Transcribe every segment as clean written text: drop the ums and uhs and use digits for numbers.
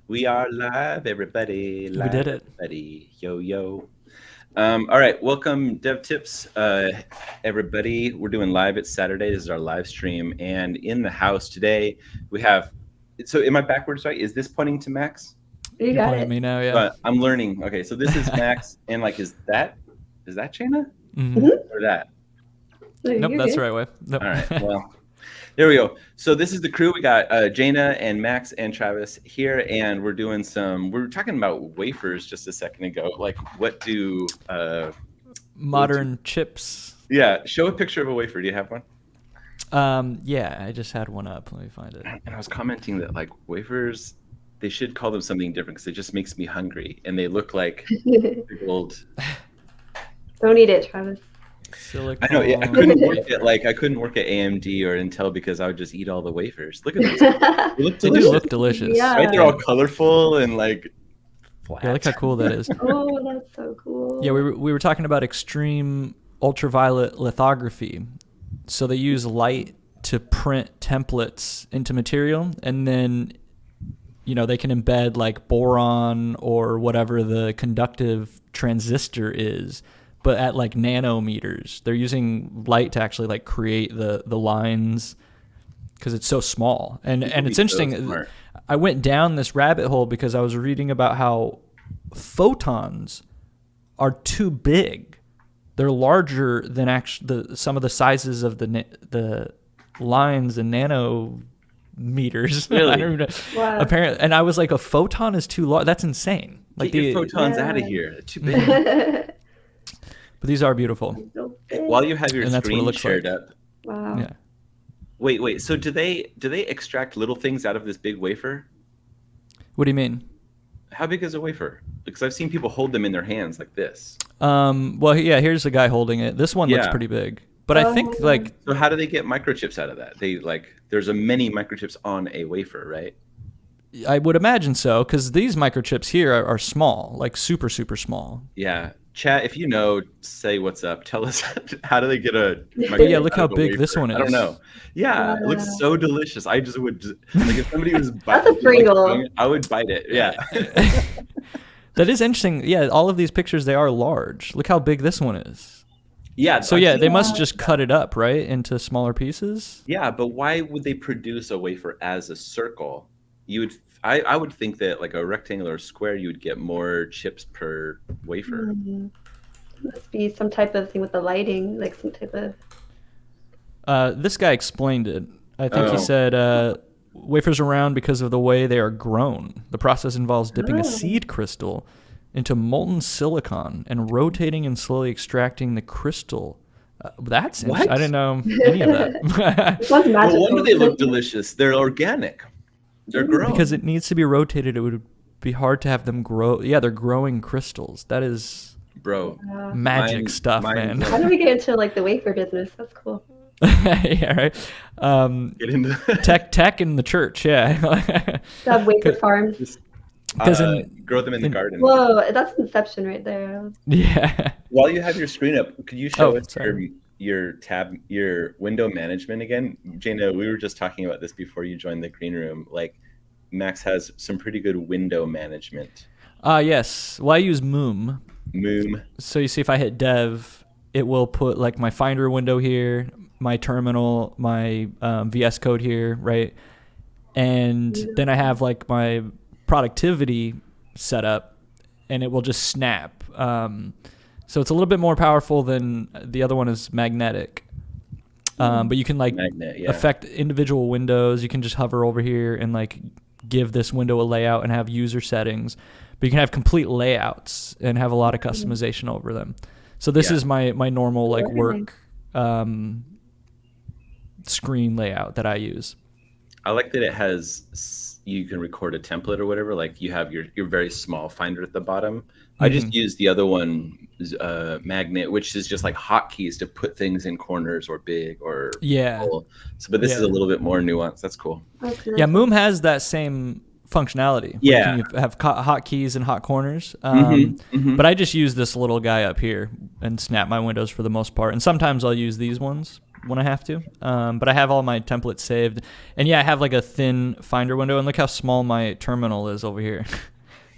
We are live, everybody. We did it. Everybody. Yo, yo. All right. Welcome, DevTips. Everybody, we're doing live. It's Saturday. This is our live stream. And in the house today, we have. So, am I backwards, right? Is this pointing to Max? You're pointing at me now, yeah. I'm learning. Okay. So, this is Max. And, is that Shayna? Mm-hmm. Or that? Nope, that's the right way. Nope. All right. Well. There we go. So this is the crew. We got Jaina and Max and Travis here, and we're doing we were talking about wafers just a second ago. Like, what do modern chips? Yeah, show a picture of a wafer. Do you have one? Yeah, I just had one up. Let me find it. And I was commenting that wafers, they should call them something different because it just makes me hungry, and they look like big old. Don't eat it, Travis. Silicone. I know. Yeah, I couldn't work at AMD or Intel because I would just eat all the wafers. Look at these. They do look delicious. Yeah. Right? They're all colorful and flat. Yeah, look how cool that is. Oh, that's so cool. Yeah, we were talking about extreme ultraviolet lithography. So they use light to print templates into material, and then they can embed boron or whatever the conductive transistor is. But at nanometers, they're using light to actually create the lines because it's so small. And it's interesting. So I went down this rabbit hole because I was reading about how photons are too big. They're larger than some of the sizes of the lines and nanometers. Really? I don't even know. Wow. Apparently, and I was like, a photon is too large. That's insane. Get your photons out of here. They're too big. But these are beautiful. While you have your screen shared up. Wow. Yeah. Wait. So do they extract little things out of this big wafer? What do you mean? How big is a wafer? Because I've seen people hold them in their hands like this. Well, yeah. Here's the guy holding it. This one looks pretty big. But I think So how do they get microchips out of that? They there's many microchips on a wafer, right? I would imagine so, because these microchips here are small, super, super small. Yeah. Chat, if you know, say what's up. Tell us how do they get a But yeah, look how big this one is. I don't know. Yeah, it looks so delicious. I just would if somebody was That's a Pringle. I would bite it. Yeah. That is interesting. Yeah, all of these pictures, they are large. Look how big this one is. Yeah. So yeah, they must just cut it up, right, into smaller pieces? Yeah, but why would they produce a wafer as a circle? I would think that a rectangular square, you would get more chips per wafer. Mm-hmm. Must be some type of thing with the lighting, some type of. This guy explained it. I think he said wafers are round because of the way they are grown. The process involves dipping a seed crystal into molten silicon and rotating and slowly extracting the crystal. That's interesting. I didn't know any of that. It sounds magical. No wonder they look delicious. They're organic. They're grown. Because it needs to be rotated. It would be hard to have them grow. Yeah, they're growing crystals. That is magic stuff, man. How do we get into the wafer business? That's cool. Yeah, right. Get into tech in the church. Yeah. Have wafer farms. Grow them in the garden. Whoa, that's Inception right there. Yeah. While you have your screen up, could you show us your window management again? Jaina, we were just talking about this before you joined the green room. Max has some pretty good window management. Yes. Well, I use Moom. Moom. So you see, if I hit dev, it will put my Finder window here, my terminal, my VS Code here, right? And then I have my productivity set up, and it will just snap. So it's a little bit more powerful than the other one is magnetic. But you can affect individual windows. You can just hover over here and give this window a layout and have user settings. But you can have complete layouts and have a lot of customization over them. So this is my normal work screen layout that I use. I like that it has, you can record a template or whatever. You have your very small Finder at the bottom. I just use the other one, Magnet, which is just hotkeys to put things in corners or big or full. So, but this is a little bit more nuanced. That's cool. Yeah, Moom has that same functionality. Yeah, you can have hotkeys and hot corners. But I just use this little guy up here and snap my windows for the most part. And sometimes I'll use these ones. when I have to. But I have all my templates saved. And yeah, I have like a thin Finder window. And look how small my terminal is over here.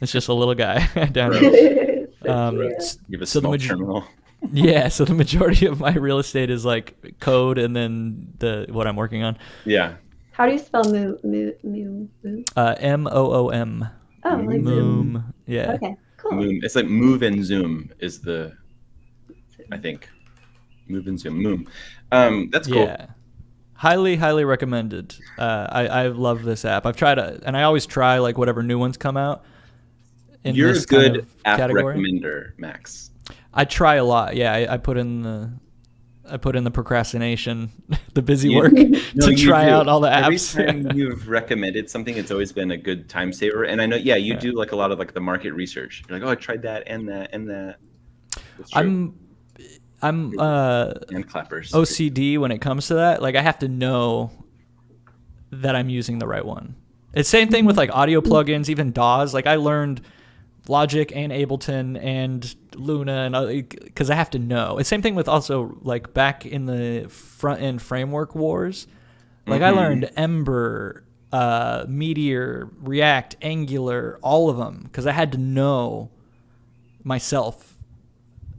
It's just a little guy down here. You have a small terminal. Yeah, so the majority of my real estate is like code and then what I'm working on. Yeah. How do you spell moom? Moom. Oh, like Zoom. Moom. Yeah. Okay, cool. Moom. It's like move and zoom is I think. Move and zoom. Moom. That's cool. Yeah. Highly recommended. I love this app. I've tried it, and I always try like whatever new ones come out. You're a good app recommender, Max. I try a lot. Yeah, I put in the procrastination, the busy work to try out all the apps. Every time you've recommended something, it's always been a good time saver. And I know, you do like a lot of like the market research. You're like, oh, I tried that and that and that. I'm and clappers. OCD when it comes to that. Like I have to know that I'm using the right one. It's same thing with like audio plugins, even DAWs. Like I learned Logic and Ableton and Luna, and because I have to know. It's same thing with also like back in the front end framework wars. Like I learned Ember, Meteor, React, Angular, all of them because I had to know myself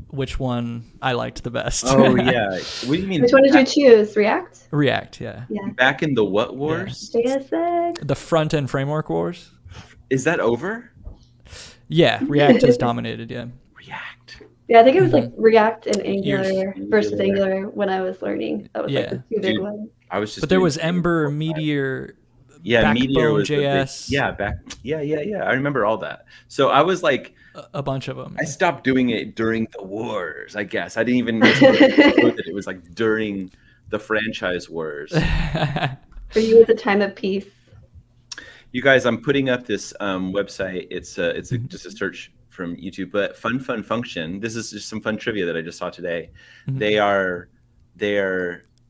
which one I liked the best. Oh yeah, what do you mean? Which one did you choose? React? React, yeah. Back in the what wars? JSX. The front end framework wars. Is that over? Yeah, React has dominated. Yeah. React. Yeah, I think it was like React and Angular versus Angular when I was learning. That was like the two big ones. I was just. But there was Ember, Meteor. Yeah, Meteor was JS. Yeah. I remember all that. So I was like a bunch of them. I stopped doing it during the wars. I guess I didn't even know that it was like during the franchise wars. For you, it's a time of peace. You guys, I'm putting up this website. It's just a search from YouTube, but Fun Function. This is just some fun trivia that I just saw today. They're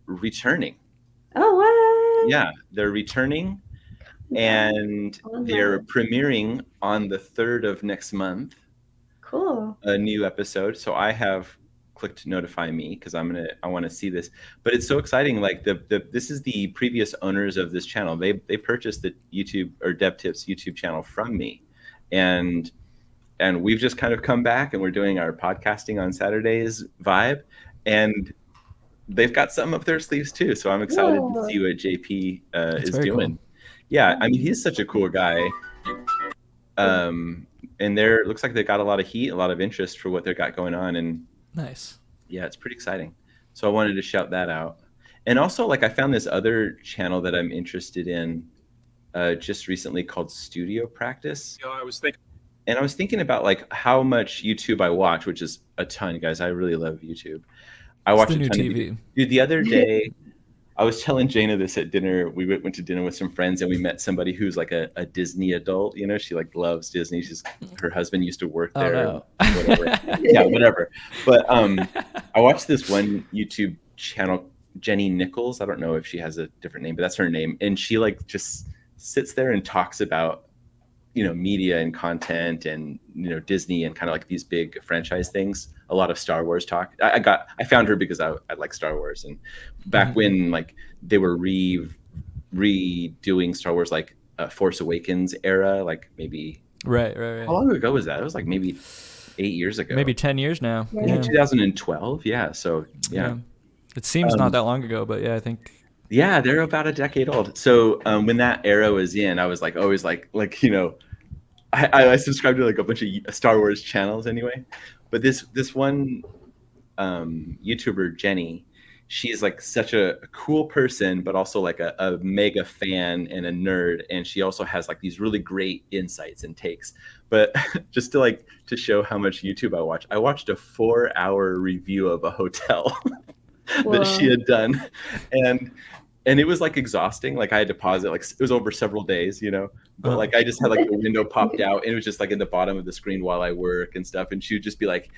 returning. Oh, what? Yeah, they're returning, and they're premiering on the 3rd of next month. Cool. A new episode. So I have clicked notify me because I want to see this. But it's so exciting. Like this is the previous owners of this channel. They purchased the YouTube or DevTips YouTube channel from me, and we've just kind of come back and we're doing our podcasting on Saturdays vibe, and they've got something up their sleeves too. So I'm excited to see what JP is doing. Cool. Yeah, I mean he's such a cool guy. And looks like they got a lot of heat, a lot of interest for what they got going on, and nice. Yeah, it's pretty exciting. So I wanted to shout that out. And also, like, I found this other channel that I'm interested in just recently called Studio Practice. I was thinking about like how much YouTube I watch, which is a ton, guys. I really love YouTube. I watch a ton of TV. Dude, the other day, I was telling Jana this at dinner. We went to dinner with some friends, and we met somebody who's like a Disney adult. You know, she like loves Disney. Her husband used to work there. Oh, no. Whatever. Yeah, whatever. But I watched this one YouTube channel, Jenny Nichols. I don't know if she has a different name, but that's her name. And she like just sits there and talks about, media and content and, Disney and kind of like these big franchise things. A lot of Star Wars talk. I found her because I like Star Wars, and back when like they were redoing Star Wars, like Force Awakens era, like maybe right. How long ago was that? It was like maybe 8 years ago. Maybe 10 years now. Yeah. 2012. Yeah. So yeah. It seems not that long ago, but yeah, I think. Yeah, they're about a decade old. So when that era was in, I was like always like I subscribed to like a bunch of Star Wars channels anyway. But this one YouTuber, Jenny, she's like such a cool person, but also like a mega fan and a nerd. And she also has like these really great insights and takes. But just to show how much YouTube I watched a 4-hour review of a hotel that she had done. And it was like exhausting. Like I had to pause it. Like it was over several days, but like I just had like the window popped out, and it was just like in the bottom of the screen while I work and stuff. And she would just be like,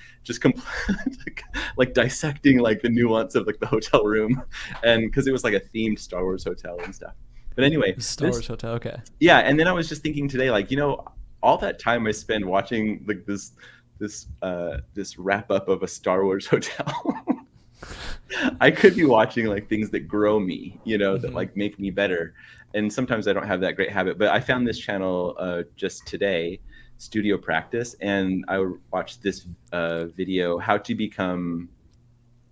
like dissecting like the nuance of like the hotel room, and because it was like a themed Star Wars hotel and stuff. But anyway, Star Wars hotel, okay. Yeah, and then I was just thinking today, like all that time I spend watching like this wrap up of a Star Wars hotel. I could be watching like things that grow me, that like make me better. And sometimes I don't have that great habit, but I found this channel just today, Studio Practice, and I watched this video, how to become.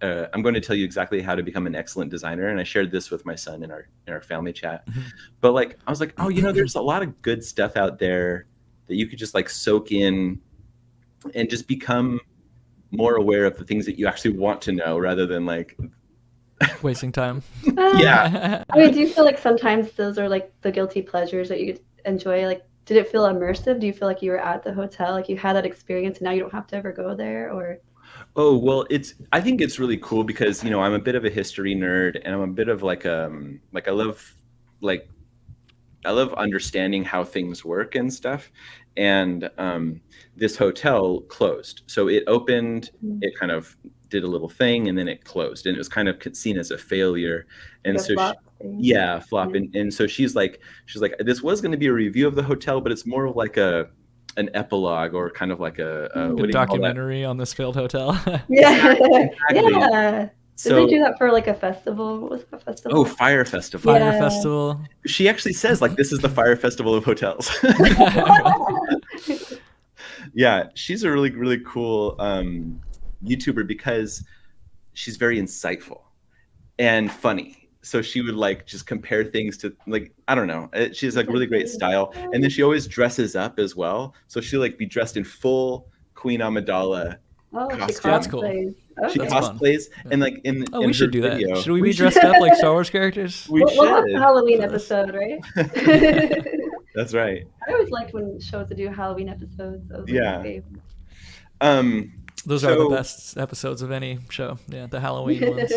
I'm going to tell you exactly how to become an excellent designer, and I shared this with my son in our family chat. But like, I was like, oh, there's a lot of good stuff out there that you could just like soak in and just become more aware of the things that you actually want to know rather than like wasting time. Yeah. I mean, do you feel like sometimes those are like the guilty pleasures that you enjoy? Like, did it feel immersive? Do you feel like you were at the hotel, like you had that experience and now you don't have to ever go there? Or Oh, well, I think it's really cool because, I'm a bit of a history nerd, and I'm a bit of like like I love understanding how things work and stuff. And this hotel closed. So it opened, it kind of did a little thing, and then it closed, and it was kind of seen as a failure. And like a so flop thing? yeah, flop. And so she's like, this was going to be a review of the hotel, but it's more of like an epilogue, or kind of like a what do you call that? Documentary on this failed hotel. Yeah. Exactly. Yeah. Did they do that for like a festival? What was that festival? Oh, Fire Festival. Fire Yeah. Festival. She actually says like, this is the Fire Festival of hotels. Yeah, she's a really, really cool YouTuber because she's very insightful and funny. So she would like just compare things to like, I don't know. She has like really great style. And then she always dresses up as well. So she'll like be dressed in full Queen Amidala Oh, she costume. That's cool. cosplays. She Okay. That's fun. cosplays and like in Oh, in we should her do video, that. Should we be dressed up like Star Wars characters? We We'll have should. a Halloween For this. episode, right? That's right. I always liked when shows would do Halloween episodes. That was like Yeah. my favorite. Those are the best episodes of any show. Yeah, the Halloween ones.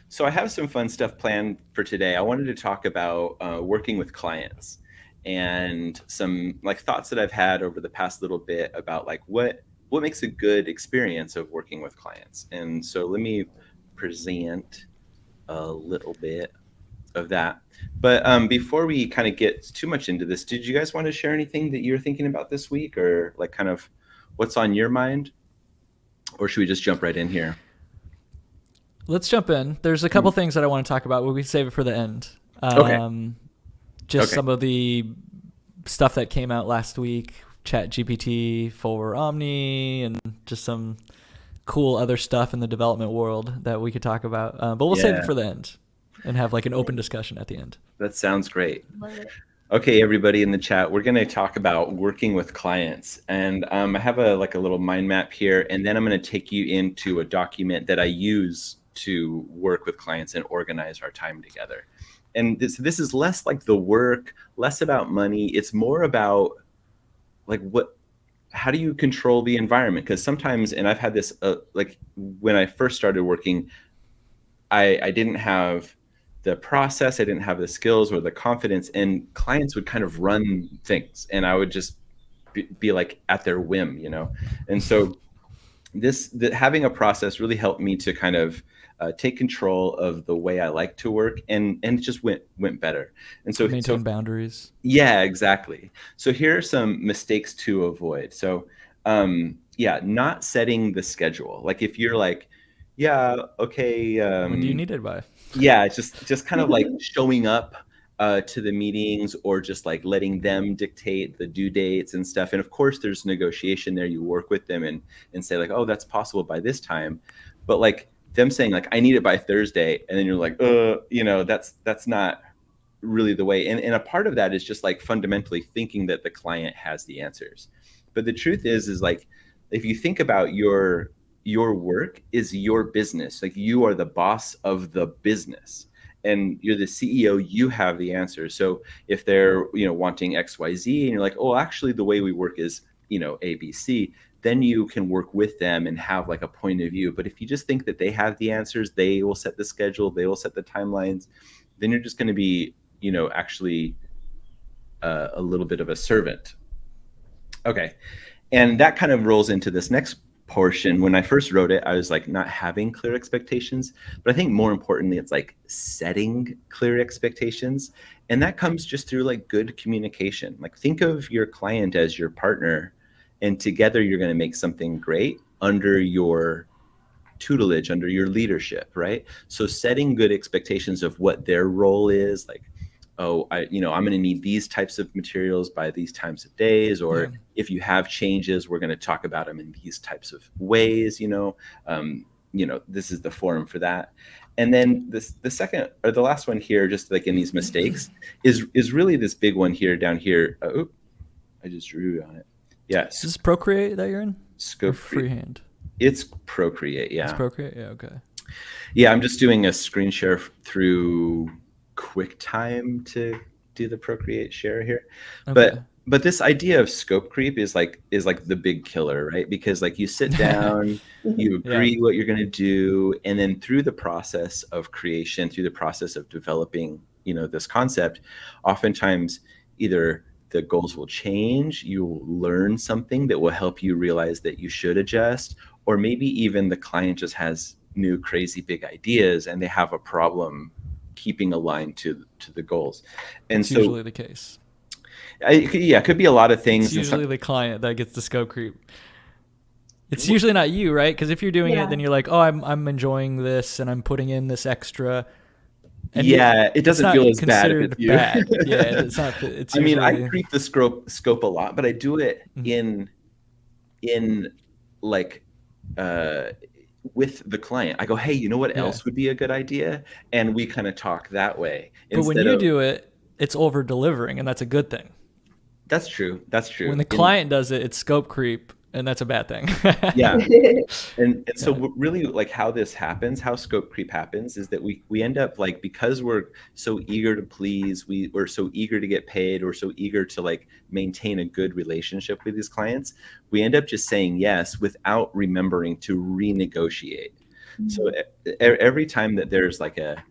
So I have some fun stuff planned for today. I wanted to talk about working with clients and some like thoughts that I've had over the past little bit about like what makes a good experience of working with clients. And so let me present a little bit of that. But before we kind of get too much into this, did you guys want to share anything that you're thinking about this week, or like kind of what's on your mind? Or should we just jump right in here? Let's jump in. There's a couple things that I want to talk about, but we can save it for the end. Okay. Just some of the stuff that came out last week, ChatGPT for Omni, and just some cool other stuff in the development world that we could talk about. But we'll save it for the end and have like an open discussion at the end. That sounds great. Love it. Okay, everybody in the chat, we're going to talk about working with clients. And I have a little mind map here, and then I'm going to take you into a document that I use to work with clients and organize our time together. And this is less like the work, less about money. It's more about like how do you control the environment? Because sometimes, and I've had this like when I first started working, I didn't have the process, I didn't have the skills or the confidence, and clients would kind of run things, and I would just be like at their whim, And so having a process really helped me to kind of take control of the way I like to work, and it just went better. And so maintain boundaries. Yeah, exactly. So here are some mistakes to avoid. So not setting the schedule. Like if you're like, yeah, okay. When do you need it by? Yeah, just kind of like showing up to the meetings, or just like letting them dictate the due dates and stuff. And of course, there's negotiation there. You work with them and say like, oh, that's possible by this time. But like them saying like, I need it by Thursday, and then you're like, that's not really the way. And a part of that is just like fundamentally thinking that the client has the answers. But the truth is like, if you think about your work is your business, like you are the boss of the business and you're the CEO, you have the answers. So if they're, wanting XYZ, and you're like, oh, actually the way we work is, ABC, then you can work with them and have like a point of view. But if you just think that they have the answers, they will set the schedule, they will set the timelines, then you're just going to be, actually a little bit of a servant. Okay. And that kind of rolls into this next portion. When I first wrote it, I was like not having clear expectations, but I think more importantly, it's like setting clear expectations. And that comes just through like good communication. Like think of your client as your partner, and together you're going to make something great under your tutelage, under your leadership, right? So setting good expectations of what their role is, like, oh, I'm going to need these types of materials by these times of days, or if you have changes, we're going to talk about them in these types of ways, this is the forum for that. And then the second or the last one here, just like in these mistakes, is really this big one here down here. Oh, I just drew on it. Yes. Is this Procreate that you're in? Scope freehand. It's Procreate, yeah. It's Procreate, yeah, okay. Yeah, I'm just doing a screen share through QuickTime to do the Procreate share here. Okay. But this idea of scope creep is like the big killer, right? Because like you sit down, you agree what you're going to do, and then through the process of creation, through the process of developing, this concept, oftentimes either the goals will change, you'll learn something that will help you realize that you should adjust, or maybe even the client just has new crazy big ideas and they have a problem keeping aligned to the goals. And it's usually the case. It could be a lot of things. It's usually the client that gets the scope creep. It's usually not you, right? Because if you're doing it, then you're like, oh, I'm enjoying this and I'm putting in this extra. And it doesn't feel as bad if it's you. Bad. Yeah, it's not. It's usually... I creep the scope a lot, but I do it in like with the client. I go, hey, you know what else would be a good idea? And we kind of talk that way. But when you do it, it's over delivering, and that's a good thing. That's true. When the client does it, it's scope creep, and that's a bad thing. Yeah. And so really, like, how this happens, how scope creep happens, is that we end up, like, because we're so eager to please, we're so eager to get paid, we're so eager to like maintain a good relationship with these clients, we end up just saying yes without remembering to renegotiate. So every time that there's like a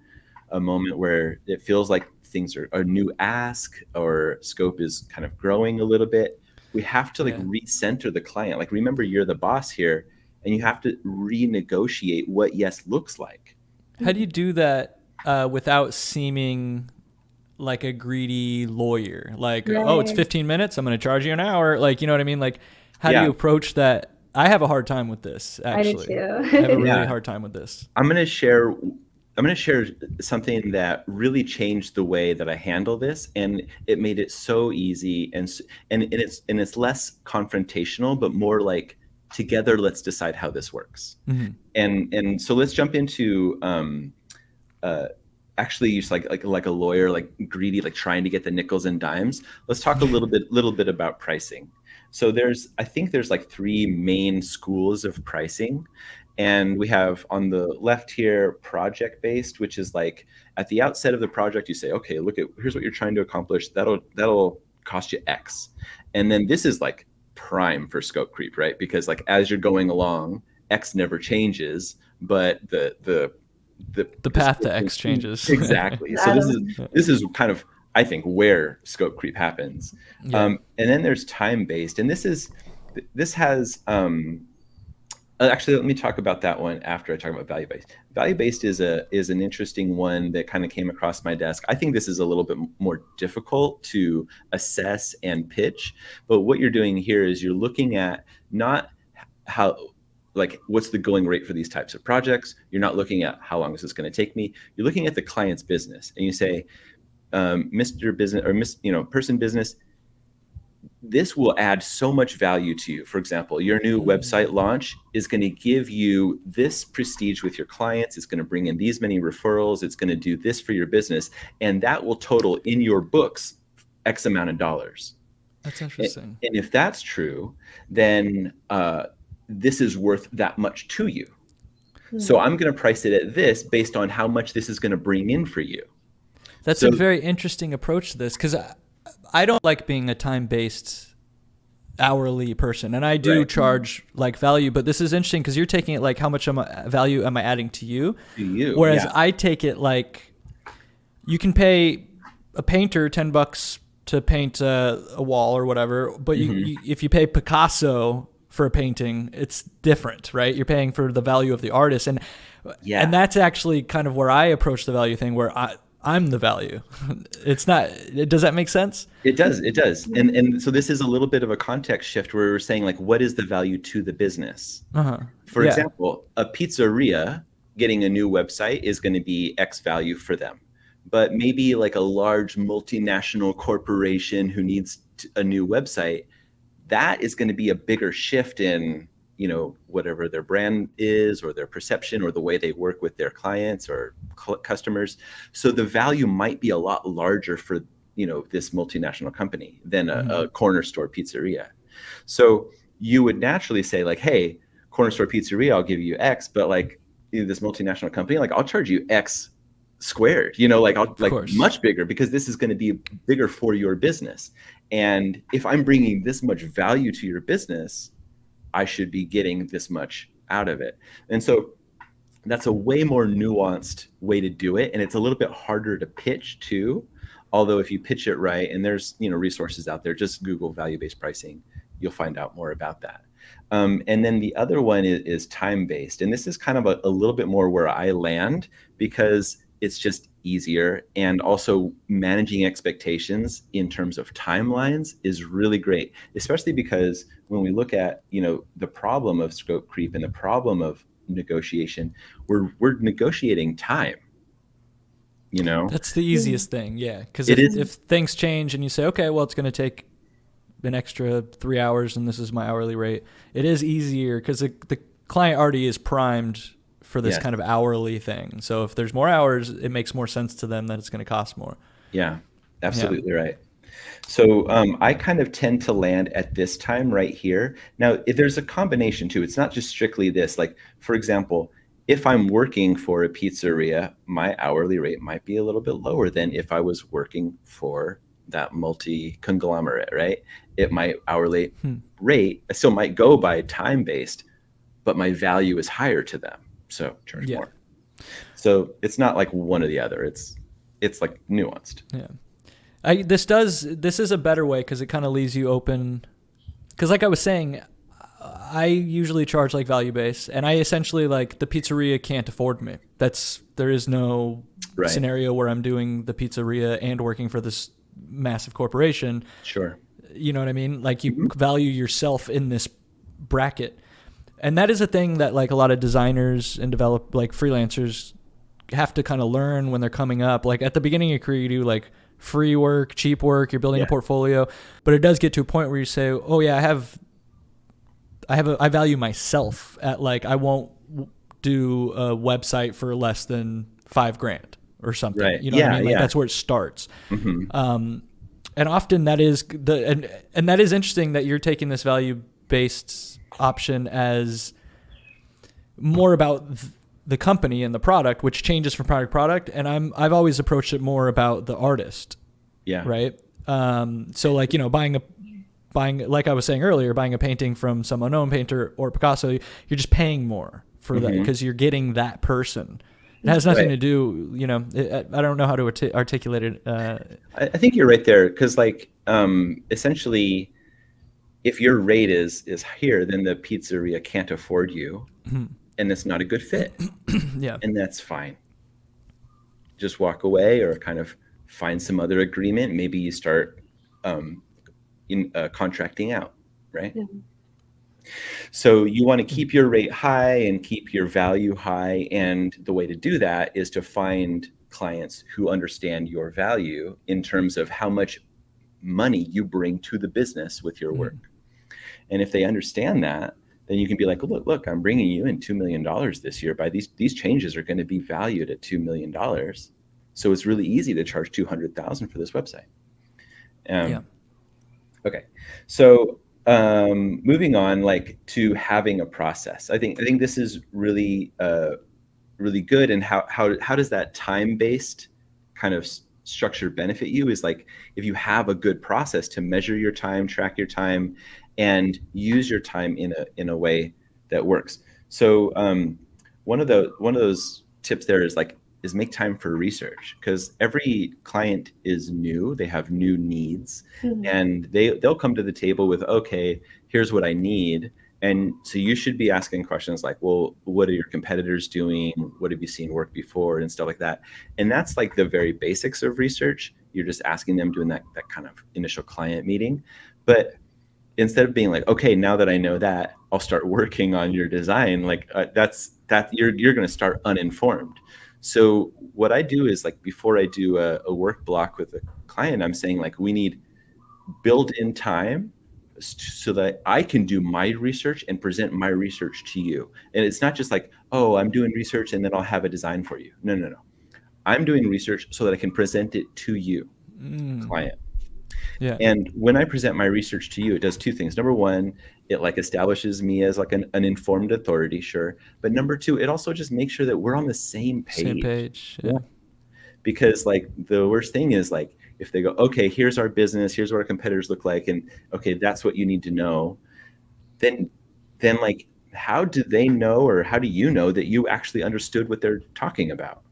moment where it feels like things are a new ask or scope is kind of growing a little bit, we have to like recenter the client. Like, remember, you're the boss here, and you have to renegotiate what yes looks like. How do you do that without seeming like a greedy lawyer? Like, oh, it's 15 minutes, I'm going to charge you an hour. Like, you know what I mean? Like, how do you approach that? I have a hard time with this, actually. I do too. I have a really hard time with this. I'm going to share something that really changed the way that I handle this, and it made it so easy, and it's less confrontational, but more like, together, let's decide how this works. And so let's jump into actually just like a lawyer, like greedy, like trying to get the nickels and dimes. Let's talk a little bit about pricing. So I think there's like three main schools of pricing. And we have on the left here, project-based, which is like at the outset of the project, you say, okay, here's what you're trying to accomplish. That'll cost you X. And then this is like prime for scope creep, right? Because like as you're going along, X never changes, but the path to X changes. Exactly. So this is kind of, I think, where scope creep happens. And then there's time-based, and this has actually, let me talk about that one after I talk about value-based. Value-based is an interesting one that kind of came across my desk. I think this is a little bit more difficult to assess and pitch, but what you're doing here is you're looking at not how, like, what's the going rate for these types of projects. You're not looking at how long is this going to take me. You're looking at the client's business, and you say, Mr. Business, or person business, this will add so much value to you. For example, your new website launch is going to give you this prestige with your clients. It's going to bring in these many referrals. It's going to do this for your business. And that will total in your books X amount of dollars. That's interesting. And if that's true, then this is worth that much to you. So I'm going to price it at this based on how much this is going to bring in for you. That's a very interesting approach to this, because I don't like being a time-based hourly person, and I do charge like value, but this is interesting because you're taking it like, how much value am I adding to you? Whereas I take it like, you can pay a painter $10 to paint a wall or whatever, but if you pay Picasso for a painting, it's different, right? You're paying for the value of the artist, and that's actually kind of where I approach the value thing, where I'm the value. It's not, does that make sense? It does. It does. And so this is a little bit of a context shift where we're saying like, what is the value to the business? Uh-huh. For Yeah. example, a pizzeria getting a new website is going to be X value for them. But maybe like a large multinational corporation who needs a new website, that is going to be a bigger shift in, you know, whatever their brand is or their perception or the way they work with their clients or customers. So the value might be a lot larger for, you know, this multinational company than a corner store pizzeria. So you would naturally say like, hey, corner store pizzeria, I'll give you X, but like, you know, this multinational company, like I'll charge you X squared, you know, like I'll like much bigger because this is going to be bigger for your business. And if I'm bringing this much value to your business, I should be getting this much out of it. And so that's a way more nuanced way to do it. And it's a little bit harder to pitch too. Although if you pitch it right, and there's, you know, resources out there, just Google value-based pricing, you'll find out more about that. And then the other one is time-based. And this is kind of a little bit more where I land because it's just easier. And also managing expectations in terms of timelines is really great, especially because when we look at, you know, the problem of scope creep and the problem of negotiation, we're negotiating time. You know, that's the easiest thing. Yeah. Because if things change and you say, okay, well, it's going to take an extra 3 hours and this is my hourly rate, it is easier because the client already is primed for this kind of hourly thing. So if there's more hours, it makes more sense to them that it's going to cost more. Yeah, absolutely right. So I kind of tend to land at this time right here. Now, if there's a combination too. It's not just strictly this. Like, for example, if I'm working for a pizzeria, my hourly rate might be a little bit lower than if I was working for that multi-conglomerate, right? My hourly rate still might go by time-based, but my value is higher to them. So charge more. So it's not like one or the other. It's like nuanced. Yeah. This is a better way because it kind of leaves you open. Because like I was saying, I usually charge like value based, and I essentially like the pizzeria can't afford me. There is no scenario where I'm doing the pizzeria and working for this massive corporation. Sure. You know what I mean? Like you value yourself in this bracket. And that is a thing that like a lot of designers and like freelancers have to kind of learn when they're coming up. Like at the beginning of your career, you do like free work, cheap work, you're building a portfolio, but it does get to a point where you say, oh yeah, I value myself at like, I won't do a website for less than $5,000 or something. Right. You know what I mean? Like that's where it starts. And often that is and that is interesting that you're taking this value-based option as more about the company and the product, which changes from product to product. And I've always approached it more about the artist. Yeah. Right. So like, you know, buying, like I was saying earlier, buying a painting from some unknown painter or Picasso, you're just paying more for that because you're getting that person. It has nothing to do, you know, I don't know how to articulate it. I think you're right there. Cause like, essentially if your rate is here, then the pizzeria can't afford you and it's not a good fit. And that's fine. Just walk away or kind of find some other agreement. Maybe you start contracting out, right? Yeah. So you want to keep your rate high and keep your value high. And the way to do that is to find clients who understand your value in terms of how much money you bring to the business with your work. And if they understand that, then you can be like, look, I'm bringing you in $2 million this year. By these changes are going to be valued at $2 million. So it's really easy to charge $200,000 for this website. Okay. So moving on, like to having a process. I think this is really, really good. And how does that time-based kind of structure benefit you is like, if you have a good process to measure your time, track your time, and use your time in a way that works. So one of those tips there is make time for research, because every client is new, they have new needs, and they'll come to the table with, okay, here's what I need, And so you should be asking questions like, well, what are your competitors doing? What have you seen work before and stuff like that? And that's like the very basics of research. You're just asking them, doing that kind of initial client meeting. But instead of being like, okay, now that I know that, I'll start working on your design, like you're going to start uninformed. So what I do is, like, before I do a work block with a client, I'm saying, like, we need build in time so that I can do my research and present my research to you. And it's not just like, oh, I'm doing research and then I'll have a design for you. No, no, no. I'm doing research so that I can present it to you, client. Yeah. And when I present my research to you, it does two things. Number one, it like establishes me as like an informed authority, sure. But number two, it also just makes sure that we're on the same page. Same page. Yeah. Because like the worst thing is, like, if they go, okay, here's our business, here's what our competitors look like, and okay, that's what you need to know, then like, how do they know, or how do you know that you actually understood what they're talking about?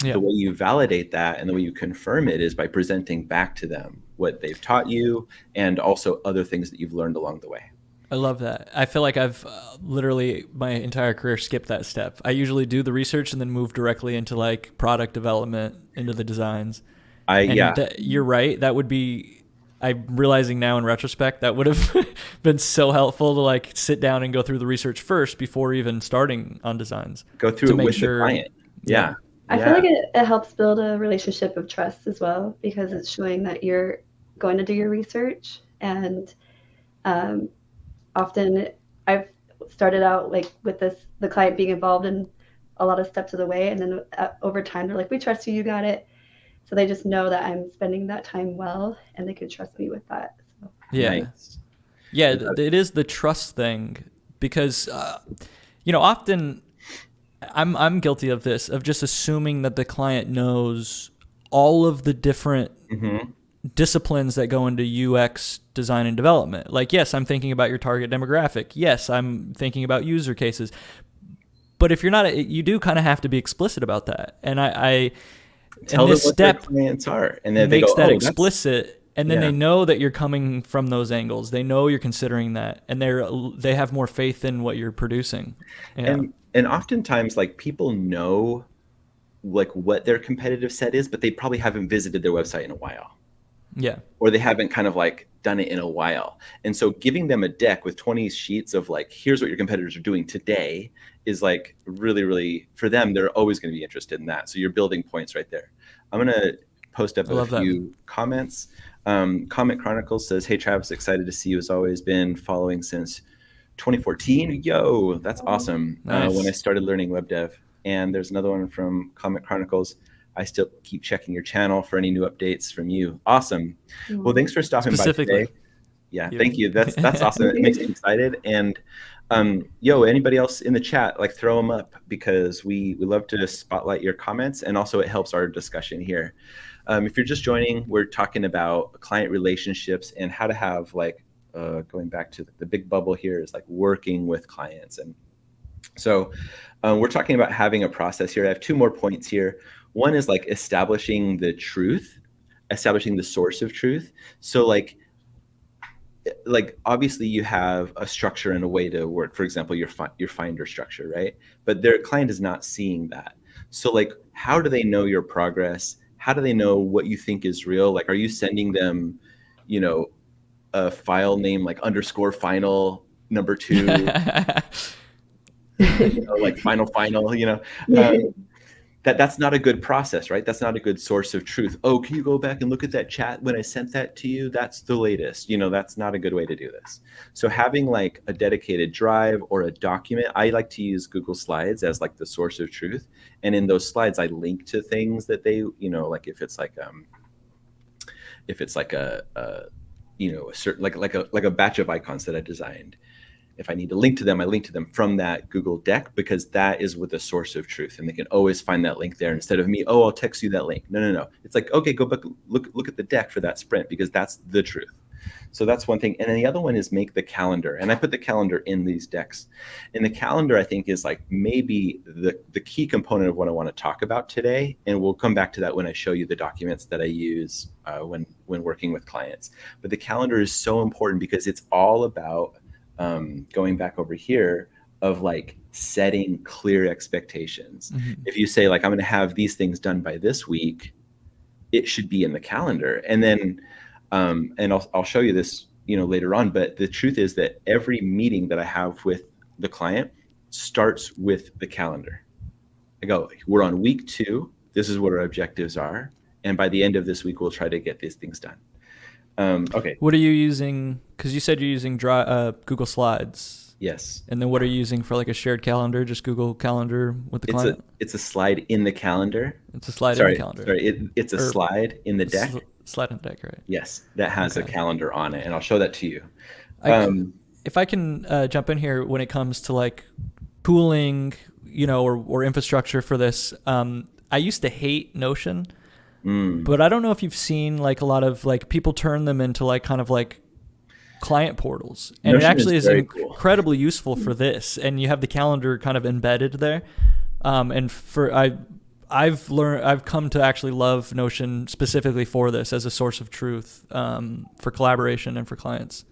Yeah. The way you validate that and the way you confirm it is by presenting back to them what they've taught you and also other things that you've learned along the way. I love that. I feel like I've literally my entire career skipped that step. I usually do the research and then move directly into like product development, into the designs. You're right. That would be, I'm realizing now in retrospect, that would have been so helpful to like sit down and go through the research first before even starting on designs. Go through it with the client. Yeah. I feel like it helps build a relationship of trust as well, because it's showing that you're going to do your research. And often I've started out like with the client being involved in a lot of steps of the way, and then over time they're like, we trust you, you got it. So they just know that I'm spending that time well, and they can trust me with that. So. Yeah. Nice. Yeah, it is the trust thing, because often I'm guilty of this, of just assuming that the client knows all of the different disciplines that go into UX design and development. Like, yes, I'm thinking about your target demographic. Yes, I'm thinking about user cases. But if you're not, you do kind of have to be explicit about that. And I tell them what their clients are, and then makes that explicit. And then they know that you're coming from those angles. They know you're considering that, and they have more faith in what you're producing. Yeah. And oftentimes, like, people know like what their competitive set is, but they probably haven't visited their website in a while. Yeah. Or they haven't kind of like done it in a while. And so giving them a deck with 20 sheets of like, here's what your competitors are doing today is like really, really, for them, they're always going to be interested in that. So you're building points right there. I'm going to post up a few comments. Comment Chronicles says, hey, Travis, excited to see you as always, been following since 2014. Yo, that's awesome. Nice. When I started learning web dev. And there's another one from Comment Chronicles. I still keep checking your channel for any new updates from you. Awesome. Well, thanks for stopping by today. Yeah, thank you. That's awesome. It makes me excited. And anybody else in the chat, like, throw them up, because we love to spotlight your comments, and also it helps our discussion here. If you're just joining, we're talking about client relationships and how to have, like, going back to the big bubble here is like working with clients. And so we're talking about having a process here. I have two more points here. One is like establishing the truth, establishing the source of truth. So like obviously you have a structure and a way to work. For example, your Finder structure, right? But their client is not seeing that. So like, how do they know your progress? How do they know what you think is real? Like, are you sending them, a file name like _final number 2? Like final, that's not a good process, right? That's not a good source of truth. Oh, can you go back and look at that chat when I sent that to you? That's the latest. That's not a good way to do this. So having like a dedicated drive or a document, I like to use Google Slides as like the source of truth. And in those slides, I link to things that they, like if it's like a certain like a batch of icons that I designed. If I need to link to them, I link to them from that Google deck, because that is with the source of truth, and they can always find that link there instead of me, oh, I'll text you that link. No. It's like, okay, go back, look at the deck for that sprint, because that's the truth. So that's one thing. And then the other one is make the calendar. And I put the calendar in these decks. And the calendar, I think, is like maybe the key component of what I want to talk about today. And we'll come back to that when I show you the documents that I use when working with clients. But the calendar is so important because it's all about going back over here, of like setting clear expectations. If you say like, I'm going to have these things done by this week, it should be in the calendar. And then, and I'll show you this, later on, but the truth is that every meeting that I have with the client starts with the calendar. I go, we're on week 2. This is what our objectives are. And by the end of this week, we'll try to get these things done. Okay. What are you using? Because you said you're using Google Slides. Yes. And then what are you using for like a shared calendar? Just Google Calendar with the client? It's a slide in the calendar. It's a slide in the calendar. Sorry, it's a slide in the deck. Slide in the deck, right? Yes, that has a calendar on it, and I'll show that to you. If I can jump in here when it comes to like tooling, or infrastructure for this, I used to hate Notion, but I don't know if you've seen like a lot of like people turn them into like kind of like client portals, and Notion it actually is incredibly useful for this. And you have the calendar kind of embedded there, and I've come to actually love Notion specifically for this as a source of truth for collaboration and for clients.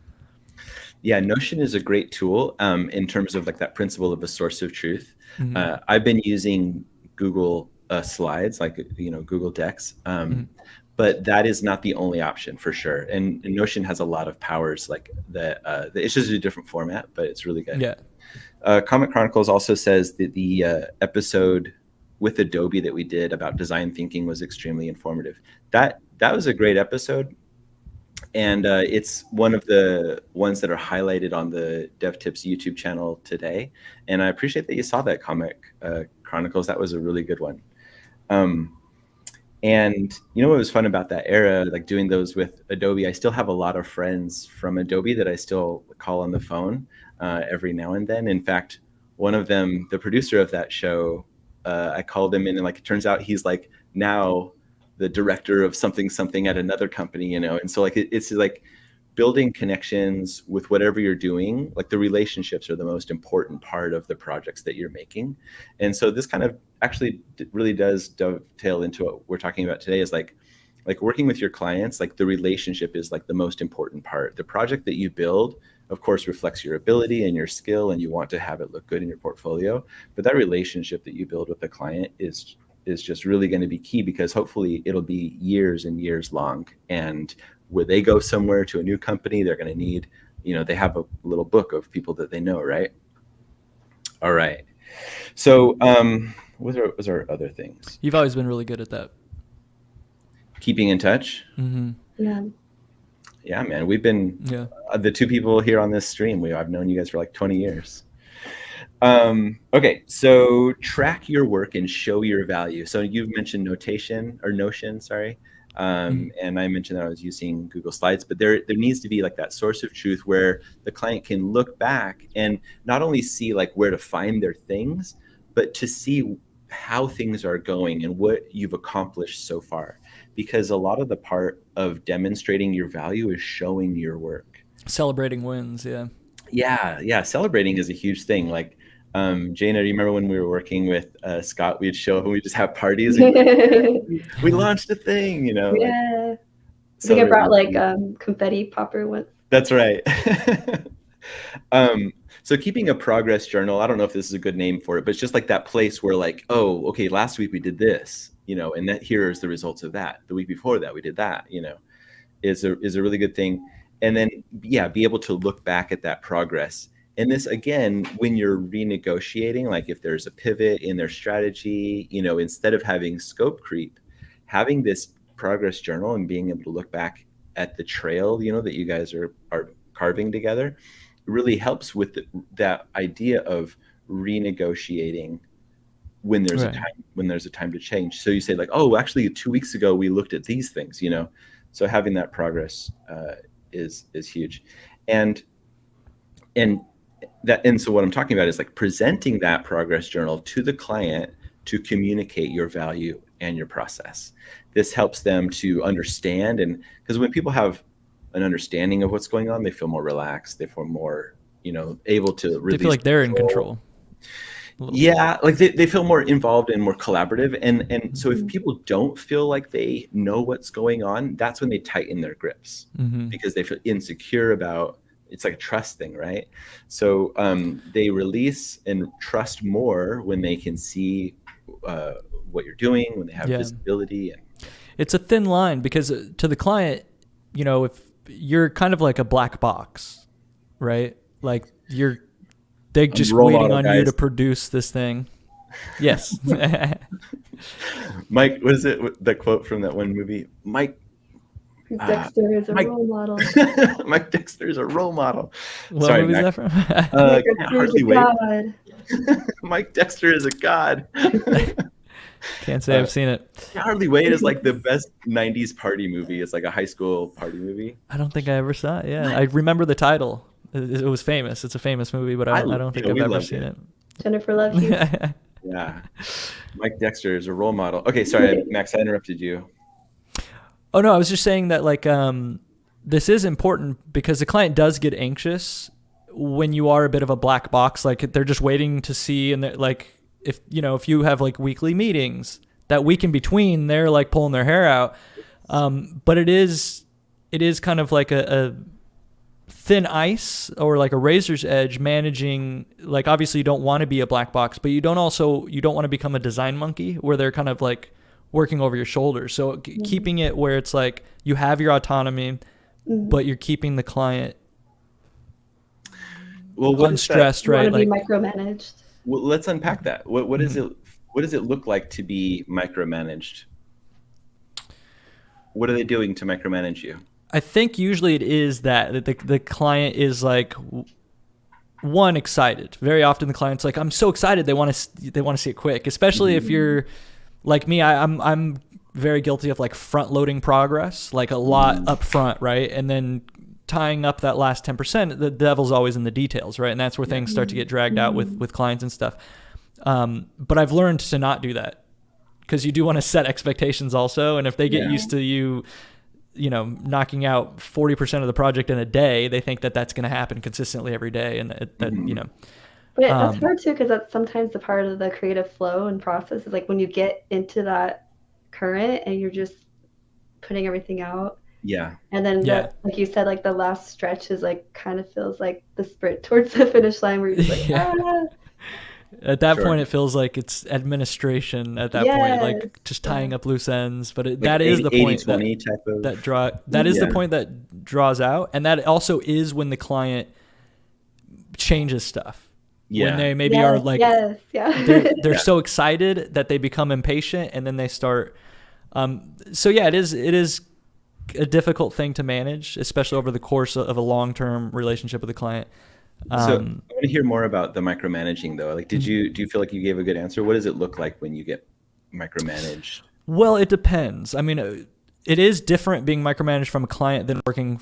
Yeah, Notion is a great tool in terms of like that principle of a source of truth. I've been using Google Slides, like Google Decks, but that is not the only option for sure. And Notion has a lot of powers like that. It's just a different format, but it's really good. Yeah. Comic Chronicles also says that the episode with Adobe that we did about design thinking was extremely informative. That was a great episode. And it's one of the ones that are highlighted on the DevTips YouTube channel today. And I appreciate that you saw that, Comic Chronicles. That was a really good one. And what was fun about that era, like doing those with Adobe, I still have a lot of friends from Adobe that I still call on the phone every now and then. In fact, one of them, the producer of that show, I called him in, and like it turns out he's like now the director of something at another company, and so like it's like building connections with whatever you're doing. Like the relationships are the most important part of the projects that you're making. And so this kind of actually really does dovetail into what we're talking about today, is like working with your clients. Like the relationship is like the most important part. The project that you build, of course, reflects your ability and your skill, and you want to have it look good in your portfolio. But that relationship that you build with the client is just really going to be key, because hopefully it'll be years and years long. And where they go somewhere to a new company, they're going to need, they have a little book of people that they know, right? All right. So what was our other things? You've always been really good at that. Keeping in touch? Yeah. Yeah, man. We've been the two people here on this stream. I've known you guys for like 20 years. Okay, so track your work and show your value. So you've mentioned Notion, sorry. And I mentioned that I was using Google Slides, but there needs to be like that source of truth where the client can look back and not only see like where to find their things, but to see how things are going and what you've accomplished so far. Because a lot of the part of demonstrating your value is showing your work. Celebrating wins, yeah. Yeah. Celebrating is a huge thing. Like, Jana, do you remember when we were working with Scott? We'd just have parties. And we launched a thing, Yeah. I think I brought like confetti popper once. That's right. So keeping a progress journal, I don't know if this is a good name for it, but it's just like that place where like, oh, okay, last week we did this, and that here's the results of that. The week before that we did that, is a really good thing. And then, be able to look back at that progress. And this, again, when you're renegotiating, like if there's a pivot in their strategy, instead of having scope creep, having this progress journal and being able to look back at the trail, that you guys are carving together, really helps with that idea of renegotiating when there's a time to change. So you say like, oh, actually 2 weeks ago we looked at these things, so having that progress is huge. And so what I'm talking about is like presenting that progress journal to the client to communicate your value and your process. This helps them to understand, and because when people have an understanding of what's going on, they feel more relaxed. They feel more, able to release. They feel like they're in control. Yeah, like they feel more involved and more collaborative. And so if people don't feel like they know what's going on, that's when they tighten their grips, because they feel insecure about it's like a trust thing, right? So they release and trust more when they can see what you're doing, when they have visibility. And it's a thin line, because to the client, if you're kind of like a black box, right? Like they're just waiting on you to produce this thing. Yes. Mike, what is it? That quote from that one movie? Mike Dexter is a role model. Mike Dexter is a role model. What Sorry, movie is that from? Can't hardly wait. Mike Dexter is a god. Can't say I've seen it. Can't Hardly Wait is like the best 90s party movie. It's like a high school party movie. I don't think I ever saw it. Yeah, I remember the title. It was famous. It's a famous movie, but I don't think I've ever seen it. Jennifer loves you. Yeah. Mike Dexter is a role model. Okay, sorry, Max, I interrupted you. Oh, no, I was just saying that this is important, because the client does get anxious when you are a bit of a black box. Like, they're just waiting to see, and like, if you have like weekly meetings, that week in between, they're like pulling their hair out. But it is kind of like a thin ice, or like a razor's edge, managing, like, obviously you don't want to be a black box, but you don't want to become a design monkey where they're kind of like working over your shoulders. So keeping it where it's like you have your autonomy, but you're keeping the client unstressed, right? You want to be micromanaged. Well, let's unpack that. What is it? What does it look like to be micromanaged? What are they doing to micromanage you? I think usually it is that the client is like, one, excited. Very often the client's like, I'm so excited. They want to see it quick. Especially if you're like me. I'm very guilty of like front loading progress, like a lot up front, right? And then tying up that last 10%. The devil's always in the details, right? And that's where things start to get dragged out with clients and stuff. But I've learned to not do that, because you do want to set expectations also. And if they get used to you knocking out 40% of the project in a day, they think that that's going to happen consistently every day. And that. But that's hard too, because that's sometimes the part of the creative flow and process is like when you get into that current and you're just putting everything out. Yeah. And then, like you said, like the last stretch is like kind of feels like the sprint towards the finish line, where you're just like, At that point, it feels like it's administration at that point, like just tying up loose ends. But that is the point that is the point that draws out. And that also is when the client changes stuff. Yeah. When they maybe are like, they're so excited that they become impatient, and then they start. It is a difficult thing to manage, especially over the course of a long-term relationship with a client. So I want to hear more about the micromanaging, though. Like, do you feel like you gave a good answer? What does it look like when you get micromanaged? Well, it depends. I mean, it is different being micromanaged from a client than working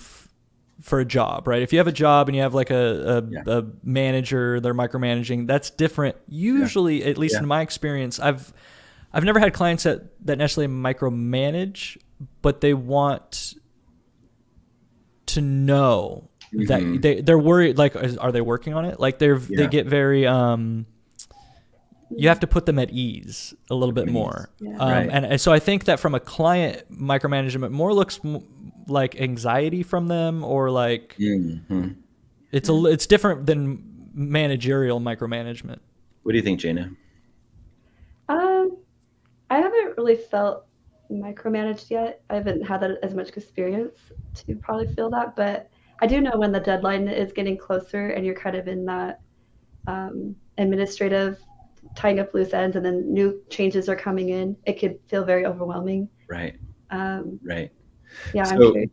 for a job, right? If you have a job and you have like a manager, they're micromanaging, that's different. Usually, at least in my experience, I've never had clients that necessarily micromanage, but they want to know that they're worried, like, are they working on it? Like they get very, you have to put them at ease a little bit more. And so I think that from a client, micromanagement more looks like anxiety from them, or like it's different than managerial micromanagement. What do you think, Jana? I haven't really felt micromanaged yet. I haven't had that as much experience to probably feel that, but I do know when the deadline is getting closer and you're kind of in that administrative tying up loose ends, and then new changes are coming in, it could feel very overwhelming. Right. Yeah. So, I'm sure.